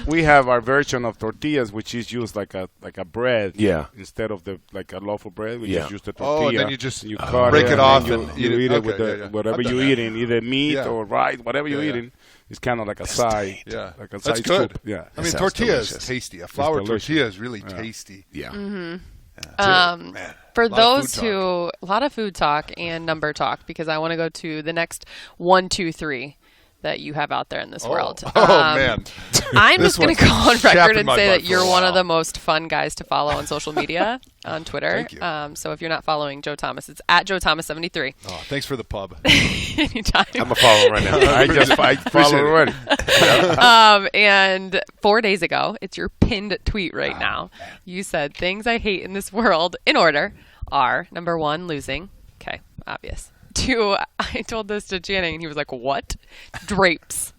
we have our version of tortillas, which is used like a bread. Yeah. Instead of the like a loaf of bread, we Yeah. just use the Oh, tortilla. and then you just cut break it off then and you eat it. eat it with Okay, yeah. whatever I've done you're that. eating, either meat Yeah. or rice, whatever you're Yeah. eating. It's kind of like a side. Yeah, Like a that's side good. scoop. Yeah. I mean, sounds tortilla is delicious. tasty. A flour delicious. tortilla is really tasty. Yeah. Man, For lot of those food who, a lot of food talk and number talk, because I want to go to the next 1, 2, 3 that you have out there in this world. Man, I'm This just going to one's go on chapping record and my say butt that for you're a one of while. the most fun guys to follow on social media, on Twitter. Thank you. So if you're not following Joe Thomas, it's at Joe Thomas 73. oh, thanks for the pub. Anytime. I'm a follow right now. I follow already. And 4 days ago, it's your pinned tweet right now. You said things I hate in this world in order are number 1, losing. Okay, obvious. 2, I told this to Channing and he was like, what? Drapes.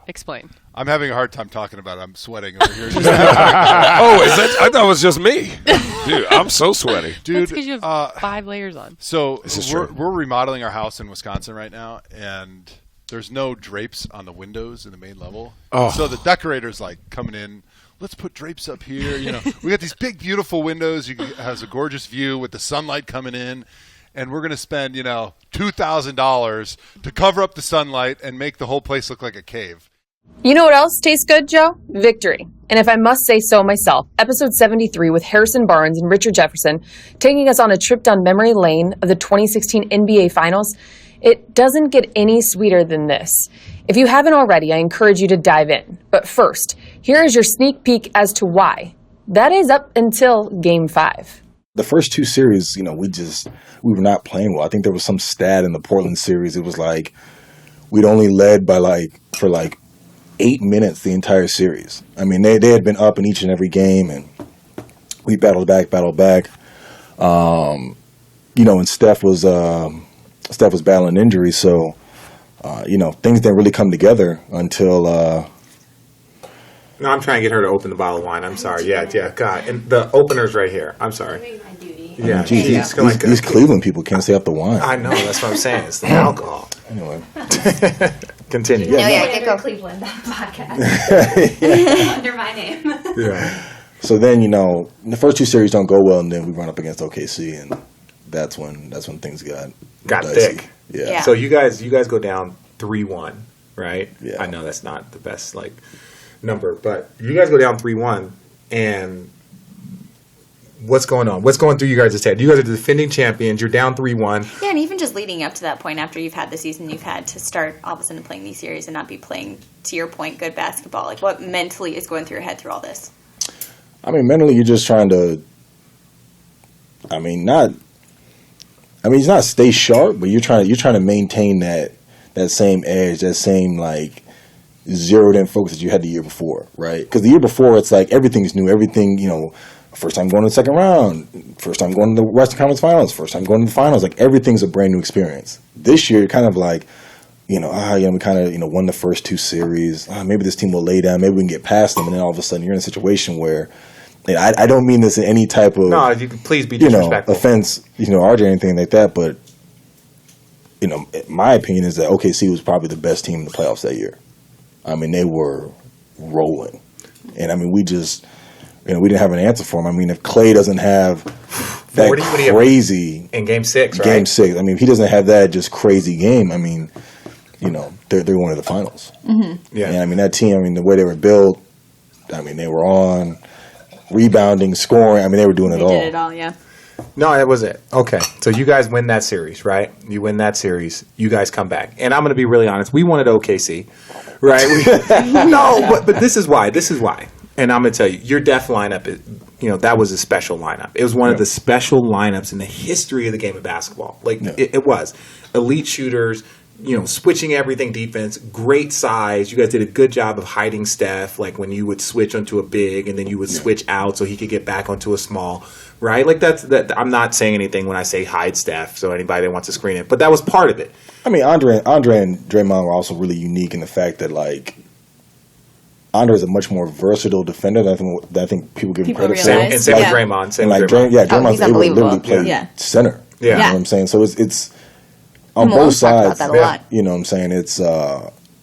Explain. I'm having a hard time talking about it. I'm sweating over here. Oh, is that? I thought it was just me. Dude, I'm so sweaty. That's Dude, because you have 5 layers on. so This is we're true. remodeling our house in Wisconsin right now, and there's no drapes on the windows in the main level. Oh. So the decorator's like coming in. Let's put drapes up here. You know, we got these big, beautiful windows. Has a gorgeous view with the sunlight coming in, and we're gonna spend $2,000 to cover up the sunlight and make the whole place look like a cave. You know what else tastes good, Joe? Victory. And if I must say so myself, episode 73 with Harrison Barnes and Richard Jefferson taking us on a trip down memory lane of the 2016 NBA Finals, it doesn't get any sweeter than this. If you haven't already, I encourage you to dive in. But first, here is your sneak peek as to why. That is up until Game 5. The first 2 series, we were not playing well. I think there was some stat in the Portland series. It was like we'd only led by for 8 minutes the entire series. I mean, they had been up in each and every game, and we battled back. And Steph was battling injury, so things didn't really come together until. No, I'm trying to get her to open the bottle of wine. I'm sorry. Yeah, God. And the opener's right here. I'm sorry. Yeah, These Cleveland people can't stay up the wine. I know. That's what I'm saying. It's the alcohol. Anyway, Continue. No, yeah, I go Cleveland podcast under my name. Yeah. so then the first 2 series don't go well, and then we run up against OKC, and that's when things got dicey. thick. Yeah. So you guys go down 3-1, right? Yeah. I know that's not the best number, but you guys go down 3-1, and what's going on? What's going through you guys' head? You guys are the defending champions. You're down 3-1. Yeah, and even just leading up to that point, after you've had the season you've had, to start all of a sudden playing these series and not be playing, to your point, good basketball. Like, what mentally is going through your head through all this? I mean, mentally, you're just trying to. It's not stay sharp, but you're trying to maintain that same edge, that same zeroed in focus that you had the year before, right? Because the year before, it's like everything's new, everything. First time going to the second round, first time going to the Western Conference Finals, first time going to the finals. Like everything's a brand new experience. This year, kind of we kind of won the first 2 series. Maybe this team will lay down. Maybe we can get past them, and then all of a sudden you're in a situation where. I don't mean this in any type of please be disrespectful. Offense, RJ or anything like that. But my opinion is that OKC was probably the best team in the playoffs that year. I mean, they were rolling, and I mean, we just we didn't have an answer for him. I mean, if Klay doesn't have that 40, crazy in Game 6, right? Game 6. I mean, if he doesn't have that just crazy game, I mean, they're going to the finals. Mm-hmm. Yeah. And I mean, that team. I mean, the way they were built. I mean, they were on. rebounding, scoring. I mean, they were doing it They all. did it all, yeah. No, that was it. Okay. So you guys win that series, right? You win that series. You guys come back. And I'm going to be really honest. We wanted OKC, right? No, but this is why. This is why. And I'm going to tell you, your death lineup, that was a special lineup. It was one of the special lineups in the history of the game of basketball. It was. Elite shooters, switching everything defense, great size. You guys did a good job of hiding Steph, like when you would switch onto a big and then you would switch out so he could get back onto a small, right? Like that. I'm not saying anything when I say hide Steph, so anybody that wants to screen it, but that was part of it. I mean, Andre and Draymond were also really unique in the fact that, like, Andre is a much more versatile defender than I think people give him credit for. realize. And same with Yeah. Draymond. Same And with like, Draymond. Draymond's he's able to literally unbelievable. play Yeah. center. Yeah. You know what I'm saying? So it's on Come on, both we've talked about sides. that a lot. You know what I'm saying? It's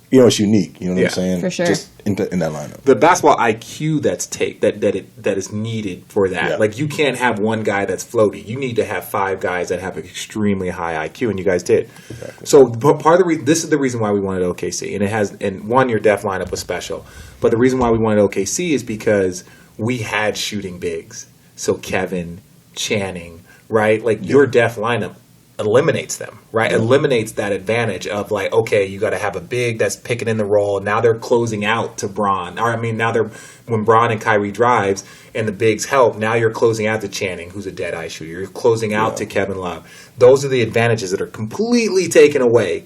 it's unique. You know what Yeah, I'm saying? for sure. Just in that lineup. The basketball IQ that is needed for that. Yeah. Like, you can't have one guy that's floaty. You need to have 5 guys that have an extremely high IQ, and you guys did. Exactly. So part of the reason, this is the reason why we wanted OKC, and one, your def lineup was special, but the reason why we wanted OKC is because we had shooting bigs. So Kevin, Channing, right? Like, your def lineup eliminates them, right? Eliminates that advantage of, like, okay, you got to have a big that's picking in the roll. Now they're closing out to Bron. When Bron and Kyrie drives and the bigs help, now you're closing out to Channing, who's a dead eye shooter. You're closing out to Kevin Love. Those are the advantages that are completely taken away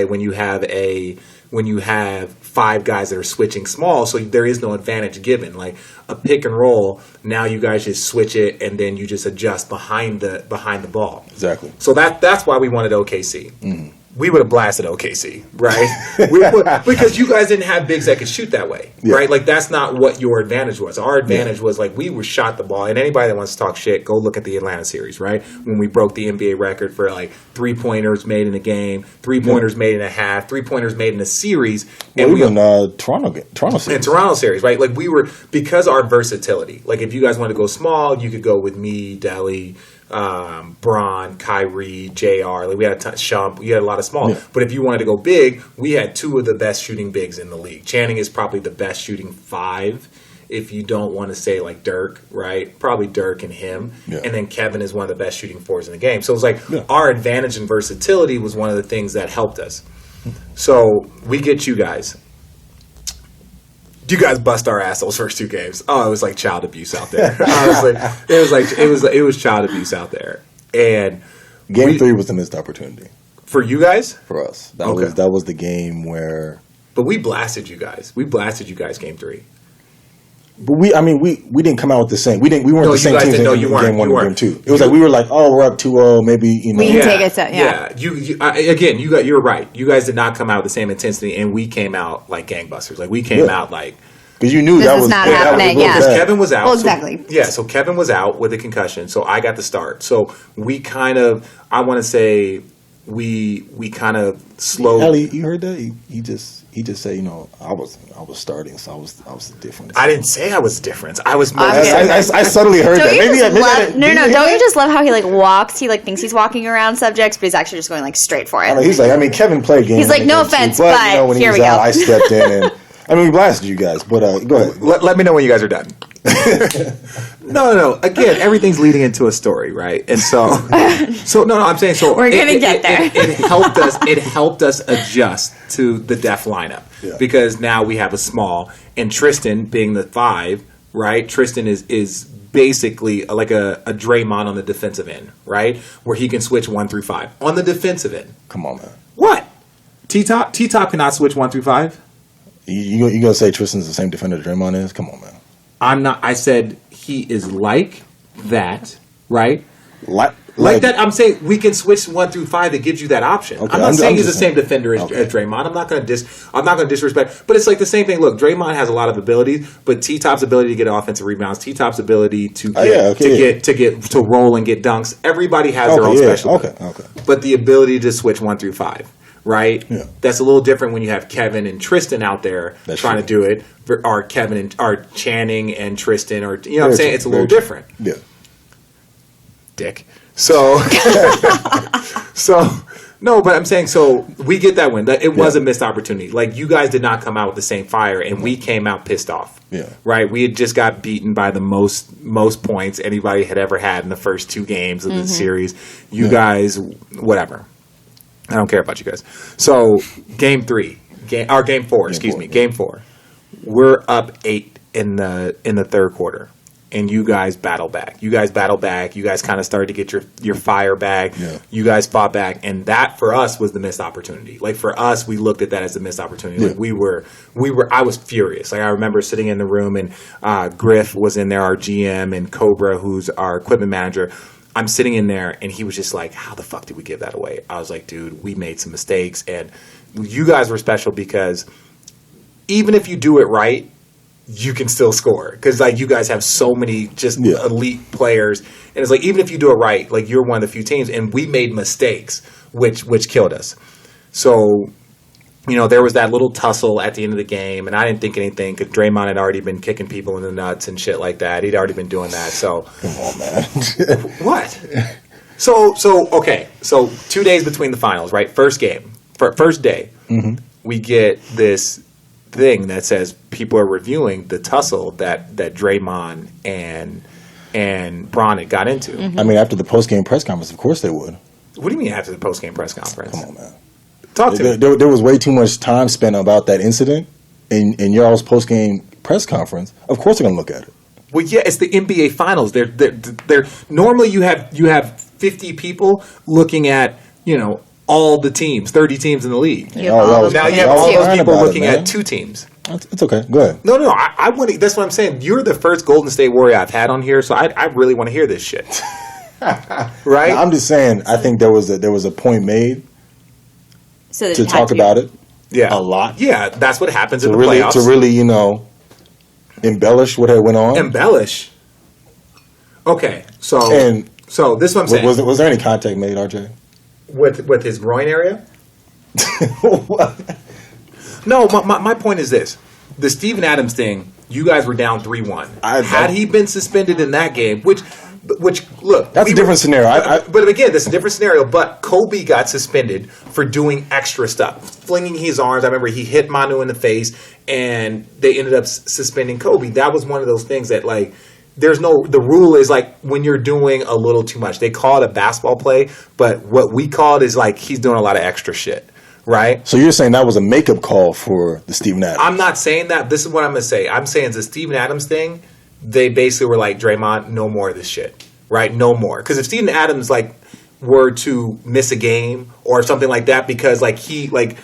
when you have 5 guys that are switching small, so there is no advantage given. Like a pick and roll, now you guys just switch it and then you just adjust behind the ball. Exactly. So that's why we wanted OKC. Mm-hmm. We would have blasted OKC, right? Because you guys didn't have bigs that could shoot that way, right? Like, that's not what your advantage was. Our advantage was, like, we were shot the ball. And anybody that wants to talk shit, go look at the Atlanta series, right? When we broke the NBA record for, like, 3-pointers made in a game, 3-pointers made in a half, 3-pointers made in a series. And even Toronto series. And Toronto series, right? Like, we were, because our versatility. Like, if you guys wanted to go small, you could go with me, Deli, Bron, Kyrie, JR. Like, we had Shump. We had a lot of small. Yeah. But if you wanted to go big, we had 2 of the best shooting bigs in the league. Channing is probably the best shooting 5. If you don't want to say, like, Dirk, right? Probably Dirk and him. Yeah. And then Kevin is one of the best shooting 4s in the game. So it was like our advantage and versatility was one of the things that helped us. So we get you guys. You guys bust our ass those first 2 games. Oh, it was like child abuse out there. Honestly, it was child abuse out there. And Game 3 was the missed opportunity for you guys. For us, that was the game where. But we blasted you guys. Game 3. But we didn't come out with the same. We weren't the same team in game 1 and game 2. It was like we were like, oh, we're up 2-0, maybe we can take it. Yeah. You're right. You guys did not come out with the same intensity, and we came out like gangbusters. Like, we came out like. Because you knew this that was not happening. Yeah, because Kevin was out. Well, exactly. So Kevin was out with a concussion, so I got the start. So we kind of, I want to say, we kind of slowed. Ellie, you heard that? He just said, I was starting, so I was the difference. I didn't say I was the difference. I was. I subtly heard that. Don't you just love how he like walks? He like thinks he's walking around subjects, but he's actually just going like straight for it. He's like, Kevin played games. He's like, no offense, but when here he was we out, go. I stepped in and. We blasted you guys, but go ahead. Let me know when you guys are done. No. Again, everything's leading into a story, right? And I'm saying so. We're gonna get there. It helped us adjust to the def lineup because now we have a small, and Tristan being the 5, right? Tristan is basically like a Draymond on the defensive end, right? Where he can switch 1 through 5 on the defensive end. Come on, man. What? T-Top cannot switch 1 through 5. You gonna say Tristan's the same defender Draymond is? Come on, man. I'm not. I said he is like that, right? Like that. I'm saying we can switch 1 through 5 that gives you that option. Okay, I'm not saying he's the same saying. defender as Draymond. I'm not going to disrespect. But it's like the same thing. Look, Draymond has a lot of abilities, but T-Top's ability to get offensive rebounds, T-Top's ability to to roll and get dunks. Everybody has their own special. Okay. But the ability to switch 1 through 5. Right? Yeah. That's a little different when you have Kevin and Tristan out there trying to do it, or Channing and Tristan, or you know what I'm saying? It's a little different. Yeah. Dick. So No, but I'm saying, so we get that win. It was a missed opportunity. Like, you guys did not come out with the same fire, and we came out pissed off. Yeah. Right? We had just got beaten by the most points anybody had ever had in the first 2 games of the series. You guys, whatever. I don't care about you guys. So, game 4, Game 4. We're up 8 in the third quarter. And you guys battle back. You guys kind of started to get your fire back. Yeah. You guys fought back, and that for us was the missed opportunity. Like, for us, we looked at that as a missed opportunity. Yeah. Like, we were. I was furious. Like, I remember sitting in the room, and Griff was in there, our GM, and Cobra, who's our equipment manager. I'm sitting in there, and he was just like, "How the fuck did we give that away?" I was like, "Dude, we made some mistakes, and you guys were special because even if you do it right, you can still score because like you guys have so many just elite players, and it's like even if you do it right, like you're one of the few teams, and we made mistakes which killed us. So, you know, there was that little tussle at the end of the game, and I didn't think anything because Draymond had already been kicking people in the nuts and shit like that. He'd already been doing that. So come on, man. What? So okay. So 2 days between the finals, right? First game, first day, we get this thing that says people are reviewing the tussle that Draymond and Bron had got into. I mean, after the post-game press conference, of course they would. What do you mean after the post-game press conference? Come on, man. Talk to me. There was way too much time spent about that incident in y'all's post-game press conference. Of course they're going to look at it. Well, yeah, it's the NBA Finals. They're normally you have 50 people looking at, you know, all the teams, 30 teams in the league. Yeah. Now you have all those people looking at 2 teams. It's okay. Go ahead. No, I want to. That's what I'm saying. You're the first Golden State Warrior I've had on here, so I really want to hear this shit. Right? Now, I'm just saying. I think there was a point made to talk about it. Yeah, a lot. Yeah, that's what happens in the really, playoffs. to really, you know, embellish what had went on. Embellish. Okay, so this is what I'm saying. Was there any contact made, RJ? With his groin area? No, my point is this. The Steven Adams thing, you guys were down 3-1. Had he been suspended in that game, which look... That's a different scenario. But again, that's a different scenario. But Kobe got suspended for doing extra stuff. Flinging his arms. I remember he hit Manu in the face, and they ended up suspending Kobe. That was one of those things that, like... the rule is like when you're doing a little too much. They call it a basketball play, but what we call it is like he's doing a lot of extra shit, right? So you're saying that was a makeup call for the Steven Adams? I'm not saying that. This is what I'm going to say. I'm saying the Steven Adams thing, they basically were like, Draymond, no more of this shit, right? No more. Because if Steven Adams, like, were to miss a game or something like that because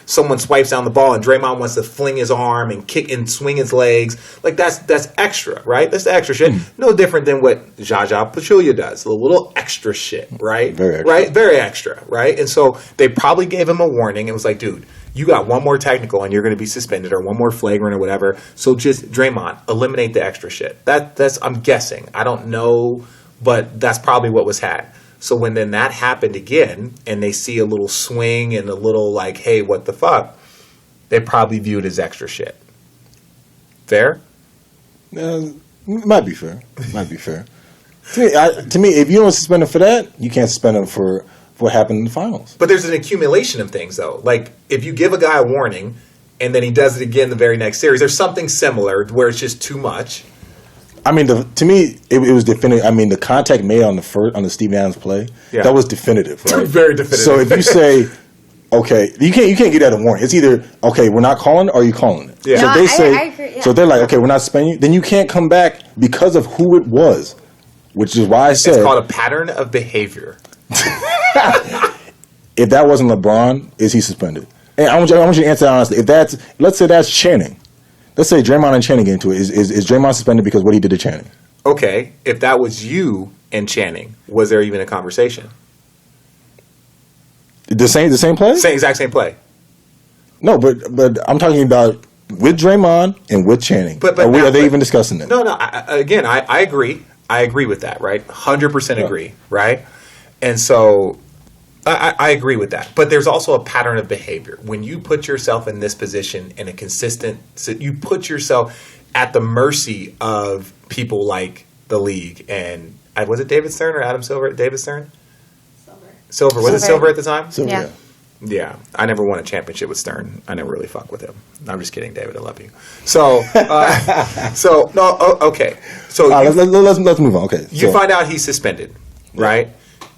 someone swipes down the ball and Draymond wants to fling his arm and kick and swing his legs, like that's extra, right? That's the extra shit. No different than what Jaja Pachulia does. A little extra shit, right? Very extra. Right? Very extra, right? And so they probably gave him a warning. It was like, dude, you got one more technical and you're going to be suspended or one more flagrant or whatever. So just Draymond, eliminate the extra shit. That's I'm guessing. I don't know, but that's probably what was had. So when then that happened again, and they see a little swing and a little like, hey, what the fuck, they probably view it as extra shit. Fair? Might be fair. Might be fair. To me, if you don't suspend him for that, you can't suspend him for what happened in the finals. But there's an accumulation of things, though. Like, if you give a guy a warning, and then he does it again the very next series, there's something similar where it's just too much. I mean, to me, it was definitive. I mean, the contact made on the Steven Adams play, that was definitive, right? Very definitive. So if you say, okay, you can't get that a warning. It's either okay, we're not calling it, or you calling it. Yeah. So No, they say, I agree, yeah. so they're like, okay, we're not suspending you. Then you can't come back because of who it was, which is why I said it's called a pattern of behavior. If that wasn't LeBron, is he suspended? And I want you to answer that honestly. Let's say that's Channing. Let's say Draymond and Channing get into it. Is Draymond suspended because what he did to Channing? Okay, if that was you and Channing, was there even a conversation? The same play? Exact same play. No, but I'm talking about with Draymond and with Channing. Are they even discussing it? No. I agree. I agree with that, right? 100% agree, right? And so I agree with that. But there's also a pattern of behavior. When you put yourself in this position in a consistent, you put yourself at the mercy of people like the league. And was it David Stern or Adam Silver? David Stern? Silver. Was it Silver at the time? Silver, Yeah. Yeah, I never won a championship with Stern. I never really fuck with him. I'm just kidding, David. I love you. So, okay. So let's move on. Okay, you find out he's suspended, right?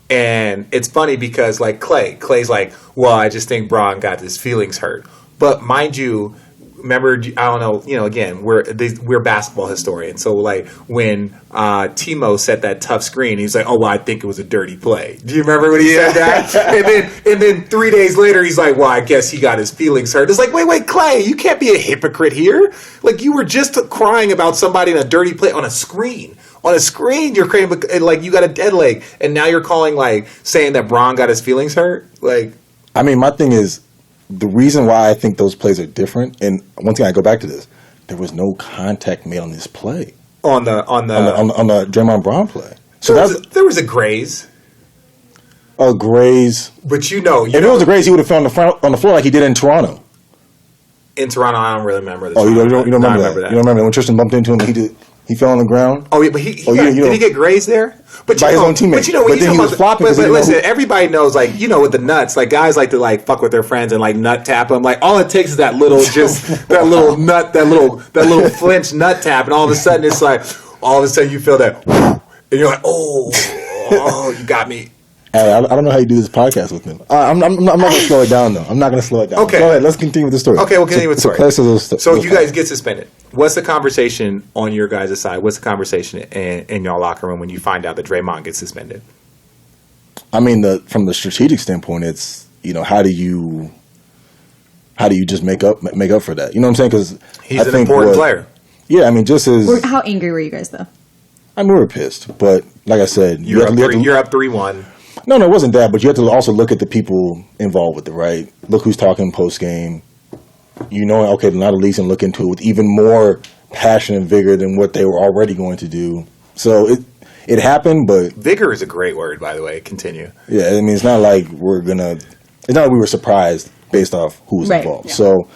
And it's funny because like Clay's like, well, I just think Braun got his feelings hurt. But mind you, remember, I don't know, again, we're basketball historians. So like when Timo set that tough screen, he's like, oh, well, I think it was a dirty play. Do you remember when he said that? and then 3 days later, he's like, well, I guess he got his feelings hurt. It's like, wait, Clay, you can't be a hypocrite here. Like you were just crying about somebody in a dirty play on a screen. On a screen, you're crying like you got a dead leg, and now you're calling like saying that Braun got his feelings hurt. Like, I mean, my thing is the reason why I think those plays are different. And once again, I go back to this: there was no contact made on this play on the Draymond Braun play. So there was a graze. A graze, but if it was a graze, he would have fell on the floor like he did in Toronto. In Toronto, I don't really remember. You don't remember that? You don't remember when Tristan bumped into him? He fell on the ground. Oh yeah, but did he get grazed there? But by his own teammate. But then he was flopping. But listen, everybody knows, like with the nuts, like guys like to like fuck with their friends and like nut tap them. Like all it takes is that little nut, that little flinch nut tap, and all of a sudden it's like you feel that, and you're like, oh, you got me. Hey, I don't know how you do this podcast with him. I'm not going to slow it down, though. I'm not going to slow it down. Okay. Go ahead. Let's continue with the story. Okay, we'll continue with the story. So you guys get suspended. What's the conversation on your guys' side? What's the conversation in your locker room when you find out that Draymond gets suspended? I mean, from the strategic standpoint, it's, how do you just make up for that? You know what I'm saying? Because he's an important player. Yeah, I mean, just as... How angry were you guys, though? I mean, we were pissed. But like I said... You're up 3-1. No, it wasn't that, but you have to also look at the people involved with it, right? Look who's talking post-game. Okay, now the league's going to look into it with even more passion and vigor than what they were already going to do. So it happened, but... Vigor is a great word, by the way. Continue. Yeah, I mean, it's not like we were surprised based off who was involved. Yeah. So,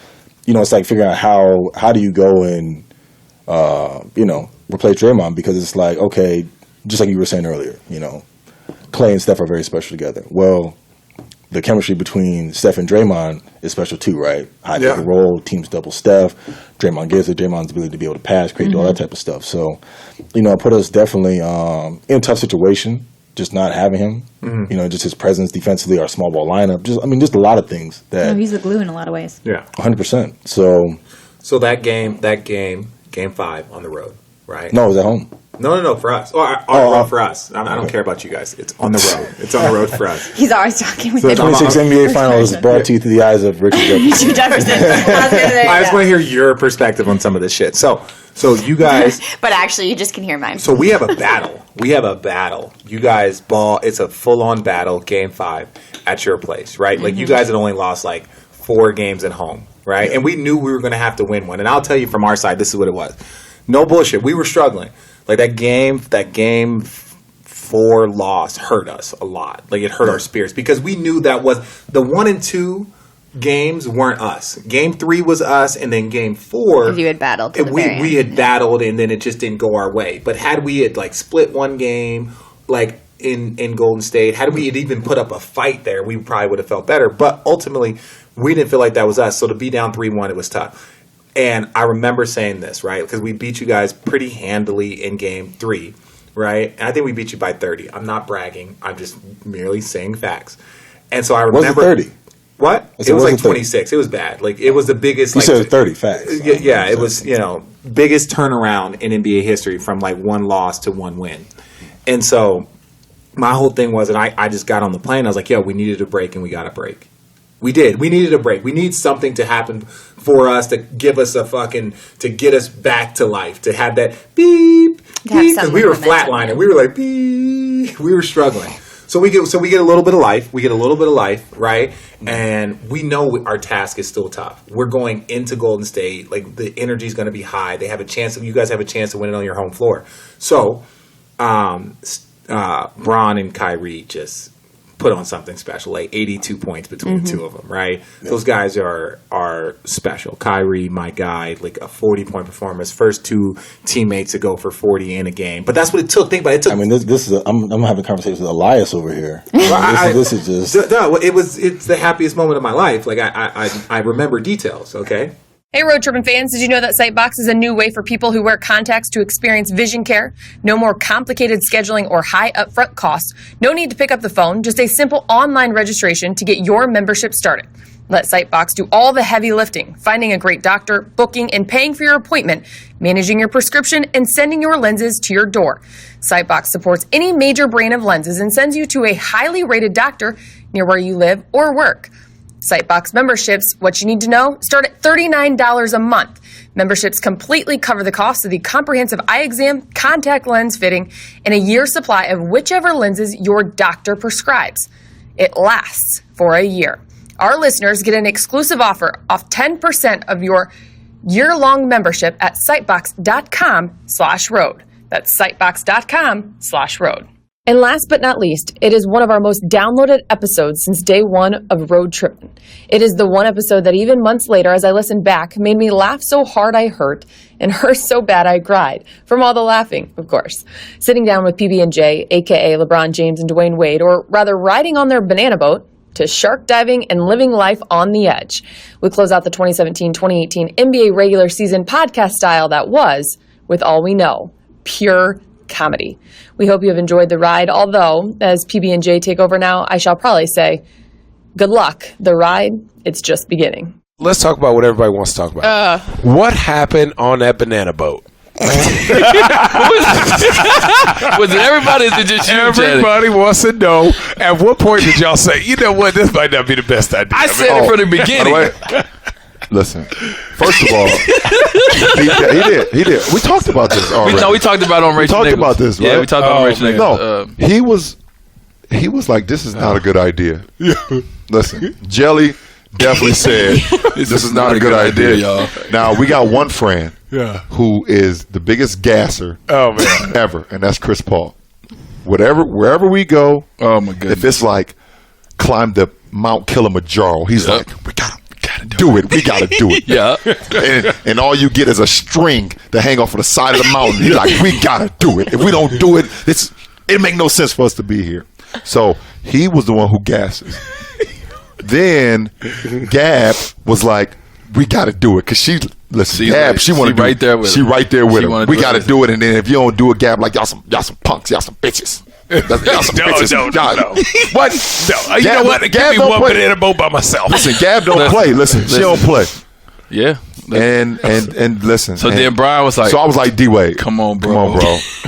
it's like figuring out how do you go and, replace Draymond, because it's like, okay, just like you were saying earlier, Clay and Steph are very special together. Well, the chemistry between Steph and Draymond is special too, right? High pick and roll, teams double Steph. Draymond gives it. Draymond's ability to be able to pass, create all that type of stuff. So, put us definitely in a tough situation, just not having him. Mm-hmm. Just his presence defensively, our small ball lineup. Just a lot of things that... he's the glue in a lot of ways. Yeah. 100%. So that game, game 5 on the road, right? No, it was at home. No, for us. For us. I don't care about you guys. It's on the road. It's on the road for us. He's always talking with the 26 NBA Finals brought to you through the eyes of Richard Jefferson. I just want to hear your perspective on some of this shit. So you guys... But actually, you just can hear mine. So we have a battle. You guys it's a full-on battle, game 5, at your place, right? Mm-hmm. Like, you guys had only lost, 4 games at home, right? Yeah. And we knew we were going to have to win one. And I'll tell you from our side, this is what it was. No bullshit. We were struggling. Like, that game 4 loss hurt us a lot. Like, it hurt our spirits because we knew that was the 1 and 2 games weren't us. Game 3 was us, and then game 4, because you had battled. We had battled, and then it just didn't go our way. But had we had split one game, in Golden State, had we had even put up a fight there, we probably would have felt better. But ultimately, we didn't feel like that was us. So to be down 3-1, it was tough. And I remember saying this, right? Because we beat you guys pretty handily in game 3, right? And I think we beat you by 30. I'm not bragging. I'm just merely saying facts. And so I remember... Was it 30? What? It was 26. 30. It was bad. It was the biggest... You said 30, facts. Yeah, it was, biggest turnaround in NBA history from, 1 loss to 1 win. And so my whole thing was, and I just got on the plane. I was like, we needed a break, and we got a break. We did. We needed a break. We need something to happen for us to give us to get us back to life, to have that beep, beep, because we were flatlining. We were like, beep. We were struggling. So we get a little bit of life. We get a little bit of life, right? And we know our task is still tough. We're going into Golden State. The energy is going to be high. You guys have a chance to win it on your home floor. So, Bron and Kyrie just put on something special, like 82 points between the two of them, right? Those guys are special. Kyrie, my guy, like a 40-point performance, first two teammates to go for 40 in a game. But that's what it took. Think about it. I mean, this is I'm having conversations with Elias over here. This is just no. It's the happiest moment of my life. Like I remember details. Okay. Hey, Road Trippin' fans, did you know that Sightbox is a new way for people who wear contacts to experience vision care? No more complicated scheduling or high upfront costs. No need to pick up the phone, just a simple online registration to get your membership started. Let Sightbox do all the heavy lifting, finding a great doctor, booking and paying for your appointment, managing your prescription, and sending your lenses to your door. Sightbox supports any major brand of lenses and sends you to a highly rated doctor near where you live or work. Sightbox memberships, what you need to know, start at $39 a month. Memberships completely cover the cost of the comprehensive eye exam, contact lens fitting, and a year's supply of whichever lenses your doctor prescribes. It lasts for a year. Our listeners get an exclusive offer off 10% of your year-long membership at sightbox.com/road. That's sightbox.com/road. And last but not least, it is one of our most downloaded episodes since day one of Road Trippin'. It is the one episode that even months later, as I listened back, made me laugh so hard I hurt and hurt so bad I cried. From all the laughing, of course. Sitting down with PB&J, a.k.a. LeBron James and Dwayne Wade, or rather riding on their banana boat to shark diving and living life on the edge. We close out the 2017-2018 NBA regular season podcast style that was, with all we know, pure comedy. We hope you have enjoyed the ride, although, as PB&J take over now, I shall probably say, good luck. The ride, it's just beginning. Let's talk about what everybody wants to talk about. What happened on that banana boat? Was it everybody? Or just you? Everybody wants to know. At what point did y'all say, you know what, this might not be the best idea? I said it from the beginning. Listen, first of all, he did. We talked about this already. We talked about it on Rachel Nichols. We talked about this, right? Yeah, we talked about Rachel Nichols. No, he was like, this is not a good idea. Listen, Jelly definitely said, this is not a good idea, y'all. Now, we got one friend who is the biggest gasser ever, and that's Chris Paul. Wherever we go, oh my goodness, if it's like climb the Mount Kilimanjaro, he's like, we gotta do it. We gotta do it. Yeah. And all you get is a string to hang off of the side of the mountain. He's like, we gotta do it. If we don't do it, it make no sense for us to be here. So he was the one who gasses. Then Gab was like, we gotta do it, because Gab, she want to do right there with She right there with him. We gotta do it, and then if you don't do it, Gab, like y'all some punks, y'all some bitches. Y'all some bitches. No. What? No. You know what? Give me one banana boat by myself. Listen, Gab don't play. Listen, she don't play. Yeah. And listen. So then Brian was like, so I was like, D-Wade, come on, bro.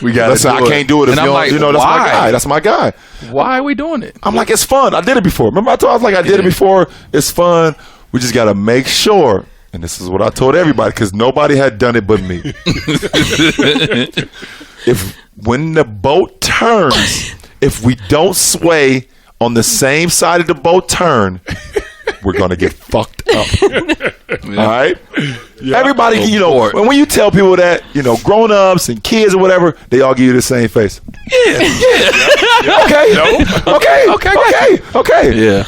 We got to do it. I can't do it if and I'm like, that's my guy. That's my guy. Why are we doing it? I'm like, it's fun. I did it before. Remember I was like, I did it before. It's fun. We just got to make sure. And this is what I told everybody, because nobody had done it but me. When the boat turns, if we don't sway on the same side of the boat turn, we're going to get fucked up. All right? Yeah. Everybody, when you tell people that, grown-ups and kids or whatever, they all give you the same face. Yeah. Okay. No. Okay. Yeah.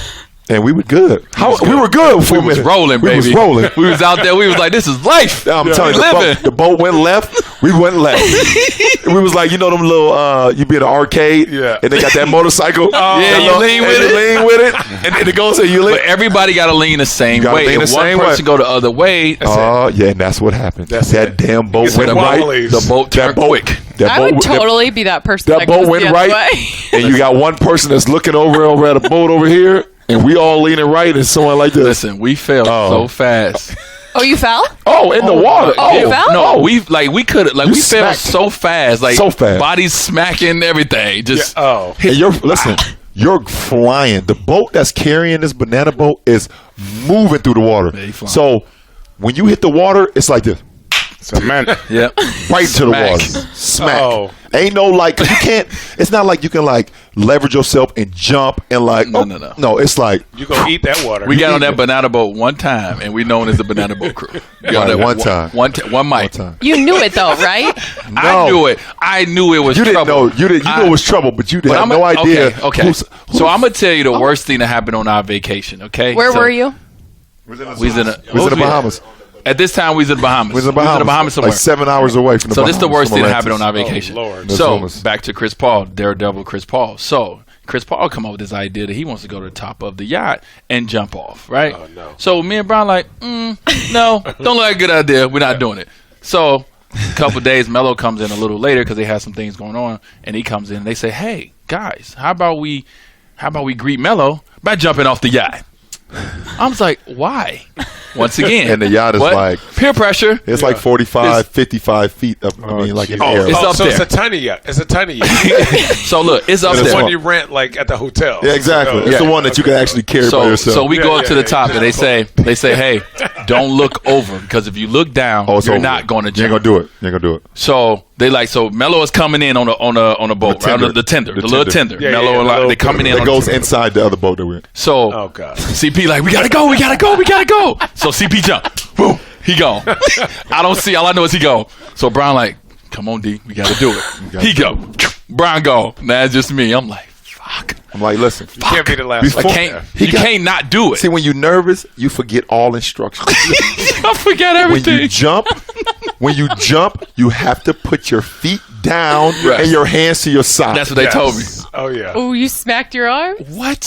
And we were good. We were good for a minute. We was rolling, baby. We was rolling. We was out there. We was like, this is life. I'm telling you, the boat went left. We went left. We was like, them little, you be in an arcade, and they got that motorcycle. You lean with it. And it goes, and you lean. But everybody got to lean the same way. If one person go the other way. And that's what happened. That damn boat went right. The boat turned quick. I would totally be that person. That boat went right. And you got one person that's looking over at a boat over here. And we all leaning right and someone like this. Listen, we fell so fast. Oh, you fell? Oh, in the water. Oh, you fell? No, we fell so fast, bodies smacking everything. Just and you're flying. The boat that's carrying this banana boat is moving through the water. So when you hit the water, it's like this. Cement. Yep. Right to the Smack. water. Smack. Oh. Ain't no like, 'cause you can't, it's not like you can like leverage yourself and jump and like, No. No, it's like, You gonna eat that water. We got on that banana boat one time, and we known as the banana boat crew. We got on Right, that one time. One mic. time. You knew it though, right? I knew it. I knew it was You didn't trouble. know, you knew it was trouble, but you But had no idea. Okay. So I'm gonna tell you the worst thing that happened on our vacation. Okay. Where So were you? We was in the Bahamas. At this time, we was in the Bahamas. We was in the Bahamas somewhere. Like 7 hours away from the So Bahamas. this is the worst from thing that happened on our Atlantis. vacation. Lord. So Bahamas. back to Chris Paul, Daredevil Chris Paul. So Chris Paul come up with this idea that he wants to go to the top of the yacht and jump off, right? Oh, no. So me and Brian like, no, don't look like a good idea. We're not doing it. So a couple of days, Melo comes in a little later because they have some things going on, and he comes in and they say, hey, guys, how about we greet Melo by jumping off the yacht? I was like, why? Once again. And the yacht is like peer pressure. It's like 45, 55 feet up. I mean, like in the air. It's up so there. it's a tiny yacht. It's a tiny yacht. So look, it's up It's the there. one you rent like at the hotel. Yeah, exactly. It's the one that you can actually carry by yourself. So we go up to the top and they say, hey, don't look over because if you look down, you're not going to jump. You ain't gonna do it. You ain't gonna do it. So they so Melo is coming in on a boat, The tender. right? The tender, the little tender. Yeah, Melo and little they coming in. It on goes the tender. inside the other boat that we're in. So Oh God. CP like we gotta go. So CP jump, boom, he gone. I don't see. All I know is he go. So Brian like, come on D, we gotta do it. He go. Brian go. Now it's just me. I'm like, fuck. I'm like, listen, You can't be the last. I one. can't. You can't not do it. See, when you're nervous, you forget all instructions. I forget everything. When you jump, you have to put your feet down Right. and your hands to your side. That's what they told me. Oh yeah. Oh, you smacked your arm? What?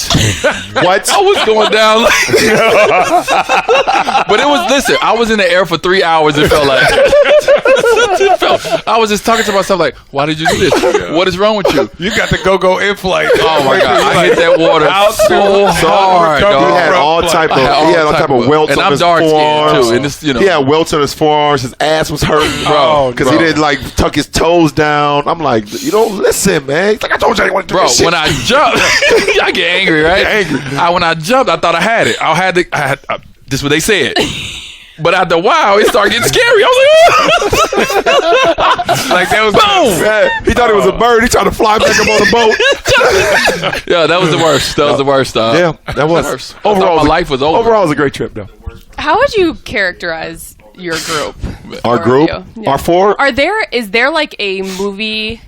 What? I was going down but it was, listen, I was in the air for 3 hours. It felt like I was just talking to myself like, why did you do this? What is wrong with you? You got the go in flight. Oh my God, I hit that water so hard, He dog. had all type of welts and on I'm his dark skinned forearms. too. And it's, you know, He had welts on his forearms. His ass was hurting, Bro, because he didn't like tuck his toes down. I'm like, you don't listen, man. He's like, I told you I didn't want to do bro, this shit. when I jumped, I get angry, right? When I jumped, I thought I had it. This is what they said. But after a while, it started getting scary. I was like, Like that was boom! Man, he thought it was a bird. He tried to fly back up on the boat. Yeah, that was the worst. That was the worst. Yeah, that was. Worst. Overall, my life was over. Overall, it was a great trip, though. How would you characterize your group? Our Or group, you? Yeah. our four. Is there like a movie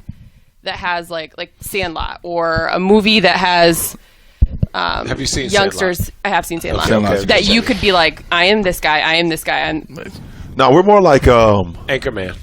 that has like Sandlot, or a movie that has Have you seen youngsters? Sandlot? I have seen Sandlot. Sandlot's That you could be like, I am this guy. I am this guy. No, we're more like Anchorman.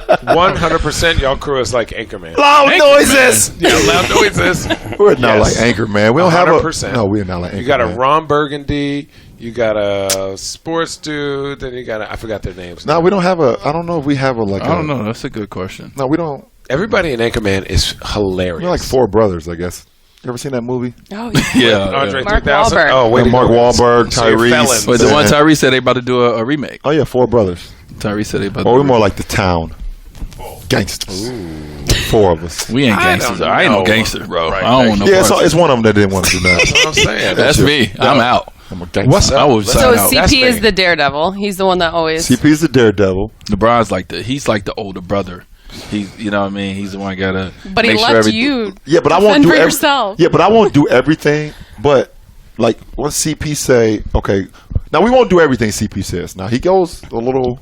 100%. Y'all crew is like Anchorman. loud noises. Yeah, loud noises. We're not Yes. like Anchor, man. We don't have 100%. a. No, we're not like Anchor. You got a man. Ron Burgundy. You got a sports dude. Then you got I forgot their names. No, we don't have a. I don't know if we have a like. I don't know. That's a good question. No, we don't. Everybody in Anchorman is hilarious. We're like four brothers, I guess. You ever seen that movie? Oh, Yeah. Andre Mark 3000. Wahlberg. Oh, wait. Mark Wahlberg, So you're Tyrese. felons. But the one Tyrese said they about to do a remake. Oh yeah, four brothers. Tyrese said they about to Or do we're more like the town. Gangsters. Four of us. We ain't gangsters. I ain't no know. gangster, bro. Right. I don't want no Yeah, parts. so it's one of them that didn't want to do that. That's what I'm saying. That's me. I'm out. I'm a gangster. What's I up? was So out. That's CP is me. the daredevil. He's the one that always. CP's the daredevil. LeBron's he's like the older brother. He's, you know what I mean? He's the one gotta. But he make left sure everything- you. Yeah, but I won't Fend do for yourself. Yeah, but I won't do everything. But like, once CP say, okay, now we won't do everything CP says. Now he goes a little.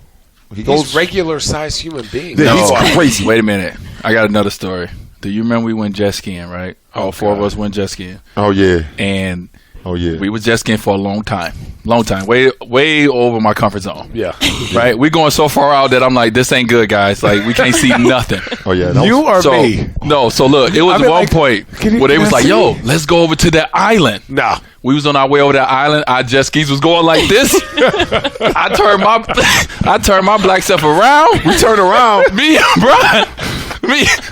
He goes He's regular sized human being. Yeah, he's crazy. Wait a minute. I got another story. Do you remember we went jet skiing, right? All four of us went jet skiing. Oh yeah. And Oh yeah. we was jet skiing for a long time. Way over my comfort zone. Yeah. Right? We're going so far out that I'm like, this ain't good, guys. Like, we can't see nothing. Oh yeah. that You was- are So, me. no, so look, it was I mean, one like, point can where they was I like, see? yo, let's go over to that island. Nah. We was on our way over that island. Our jet skis was going like this. I turned my black self around. we turned around. Me and Brian,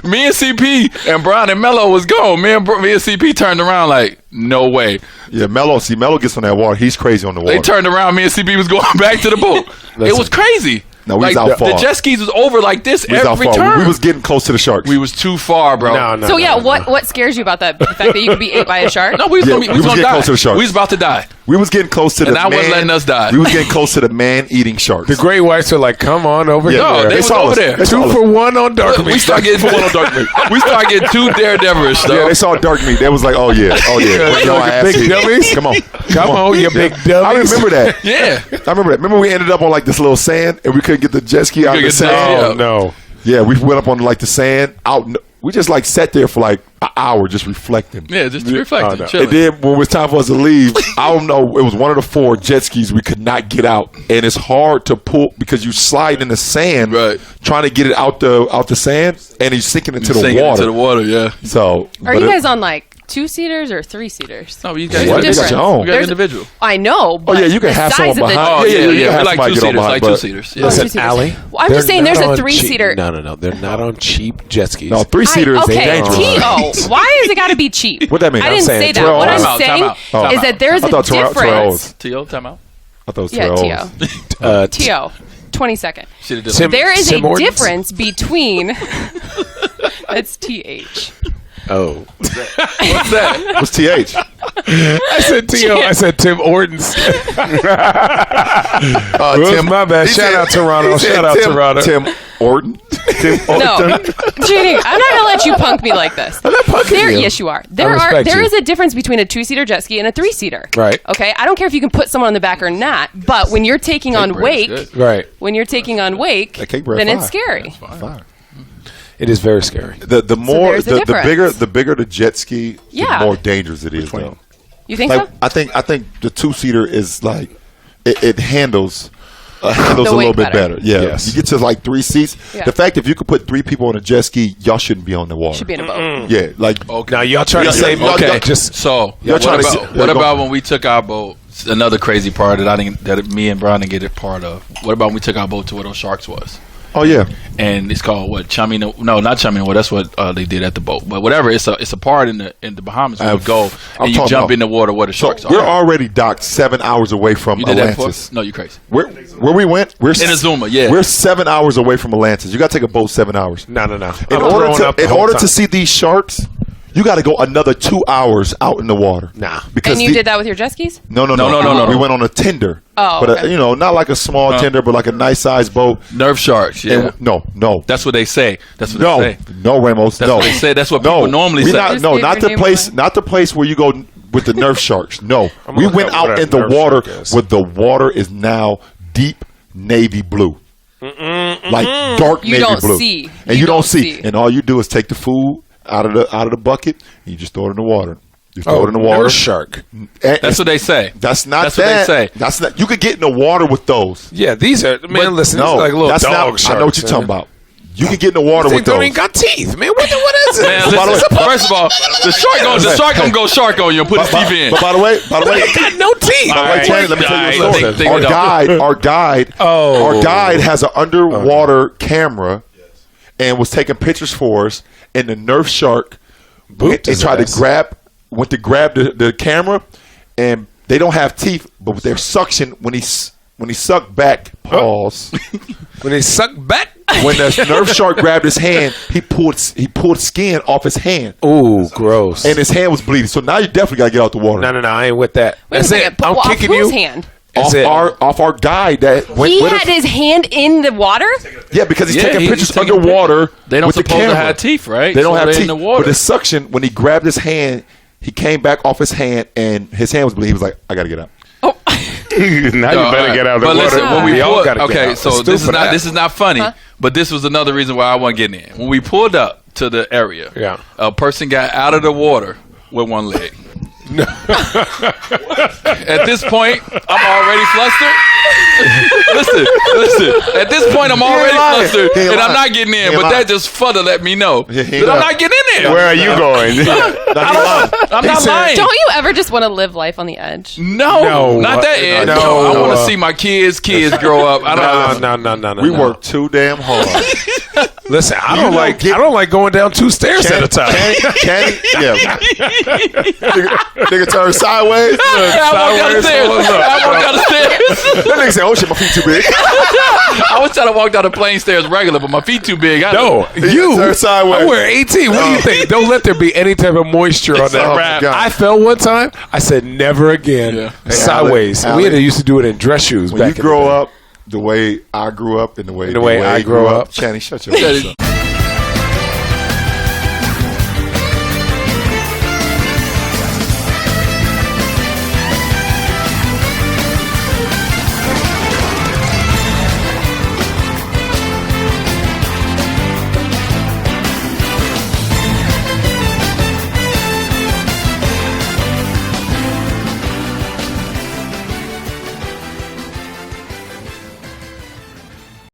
me and CP and Brian and Melo was gone. Me and CP turned around like, no way. Yeah, Melo gets on that water. He's crazy on the water. They turned around. Me and CP was going back to the boat. It was crazy. No, we was like, out far. The jet skis was over like this We was out every far. turn. We was getting close to the sharks. We was too far, bro. No. So yeah, what scares you about that? The fact that you could be ate by a shark? No, we was Yeah, gonna, we was gonna getting die. close to the sharks. We was about to die. We was getting close to And the I man. wasn't letting us die. We was getting close to the man-eating sharks. The great whites are like, come on over Yeah, here. No, they was over there. 2 for 1 on dark meat. We start getting 2 on dark meat. We start getting 2 daredevilish stuff. Yeah, they saw dark meat. They was like, oh yeah. Bring your Like ass big here. dummies. Come on. Come on, you big dummies. I remember that. Yeah. I remember that. Remember we ended up on like this little sand and we couldn't get the jet ski out of the couldn't get the jet sand? ski Oh, out. no. Yeah, we went up on like the sand. We just like sat there for like an hour just reflecting. Yeah, just reflecting, And chilling. then when it was time for us to leave, I don't know, it was one of the 4 jet skis we could not get out. And it's hard to pull because you slide in the sand trying to get it out the sand and he's sinking into the Sinking water. into the water, yeah. So Are you guys on like 2-seaters or 3-seaters? No, you There's got a difference. your own. You got There's- individual. I know. But yeah, you can the have size someone of the- behind. Oh, yeah, you can yeah. have Like somebody get on 2-seaters, behind, like but- 2-seaters. Yeah. Listen, 2-seaters. Allie. Well, I'm just they're saying there's not a on 3-seater. cheap- No. They're not on cheap jet skis. No, 3-seaters Okay, dangerous. T.O. Why is it got to be cheap? What that mean? I I'm didn't saying say that. 12. What I'm Time out, saying time out. is that there's I a thought Terrell difference. was. T.O., time out. I thought it was Yeah, Terrell. T.O. T.O. 20 second. Should've done Tim- There is Tim a Hortons? difference between. That's T.H. Oh. What's that? What's TH? I said T.O. I said Tim Hortons. Tim, my bad. he Shout said- out Toronto. he said Shout out Tim- Toronto. Tim Orton. Tim No, Orton. cheating. I'm not gonna let you punk me like this. I'm not punking There, you. yes, you are. I respect There you. is a difference between a 2-seater jet ski and a 3-seater. Right. Okay. I don't care if you can put someone on the back or not, but when you're taking on bread's wake, good. Right. when you're taking on wake, That cake bread then fire. it's scary. Fire. It is very scary. The more there's a the difference. bigger the jet ski, Yeah. the more dangerous it is. Though. You think Like so? I think the 2-seater is like it handles a The little weight bit better. better. Yeah, Yes. you get to like 3 seats. Yeah. The fact if you could put 3 people on a jet ski, y'all shouldn't be on the water. Should be in a boat. Yeah, like Now y'all trying to save. Okay, Okay, just so Y'all what trying to about, sit- what yeah, go. about when we took our boat? Another crazy part that me and Brian didn't get a part of. What about when we took our boat to where those sharks was? oh yeah, And it's called what? Chamino? No, not Chamino. Well, that's what they did at the boat. But whatever, it's a part in the Bahamas where you go I'm and you talking jump about- in the water where the so sharks we're are. already docked 7 hours away from You did that before? Atlantis. No, you crazy. Where we went, we're In Azuma, yeah. we're 7 hours away from Atlantis. You got to take a boat 7 hours. no. In I'm order growing up the in whole order time. to see these sharks, you got to go another 2 hours out in the water. Nah. because And you did that with your jet skis? No. No. We went on a tender. Oh, but okay. not like a small tender, but like a nice sized boat. Nerve sharks. Yeah. And no. That's what they say. That's what No, they say. no, Ramos. That's no, what they say. That's what no. people normally We say. Not, Just no, gave not your the name place. away. Not the place where you go with the Nerf sharks. No, I'm we gonna went look up out what in a the Nerf water shark is. where the water is now deep navy blue, like dark You navy don't blue, see. and You you don't don't see. see. And all you do is take the food out of the bucket and you just throw it in the water. You throw it in the water. Nurse shark. That's what they say. That's not That's what they that. say. That's not. You could get in the water with those. Yeah, these are man. Listen, No, these are like little that's dog not. sharks. I know what you're talking about. You can get in the water They with don't those. even got teeth, man. What is it? Man, By the listen, way- first of all, the shark gonna go shark on you and put his teeth in. But by the way, They got no teeth. By the way, Channing, let me tell you a story. Think Our it up. guide has an underwater camera and was taking pictures for us. And the Nerf shark Booped and his tried ass. to grab the camera, and they don't have teeth, but with their suction when he sucked back, pause. When they suck back. When the Nerf shark grabbed his hand, he pulled skin off his hand. Ooh, gross. And his hand was bleeding. So now you definitely got to get out the water. No, I ain't with that. Wait a That's second. it. I'm off kicking whose you. hand? That's it. Off our guide that went He with had us. his hand in the water? Yeah, because he's Yeah, taking he's pictures taking underwater. They don't with the supposed to camera. have teeth, right? They don't So have they're teeth. in the water. But the suction, when he grabbed his hand, he came back off his hand, and his hand was bleeding. He was like, "I got to get out." Now you better get out of the but water. listen, when we We all pulled, gotta get okay, out. so Let's this do for that. is not funny, but this was another reason why I wasn't getting in. When we pulled up to the area, Yeah. a person got out of the water with one leg. At this point, I'm already flustered. listen. At this point, I'm already lying. flustered, He ain't and I'm lying. not getting He in. ain't But lying. that just further let me know He ain't that I'm lying. not getting in there. Where are you going? I'm not lying. Don't you ever just want to live life on the edge? No, not that edge. no, I want to see my kids grow up. I don't. No. We worked too damn hard Listen, I don't like going down 2 stairs at a time. Kenny, yeah. nigga turn sideways. I walked down the stairs. That nigga say, "Oh shit, my feet too big." I was trying to walk down the plain stairs regular, but my feet too big. Turn sideways. I wear 18. What do you think? Don't let there be any type of moisture on that. I fell one time. I said never again. Hey, sideways. Alec, we had to used to do it in dress shoes. When you grow up the way I grew up and the way I grew up. Channing, shut your mouth.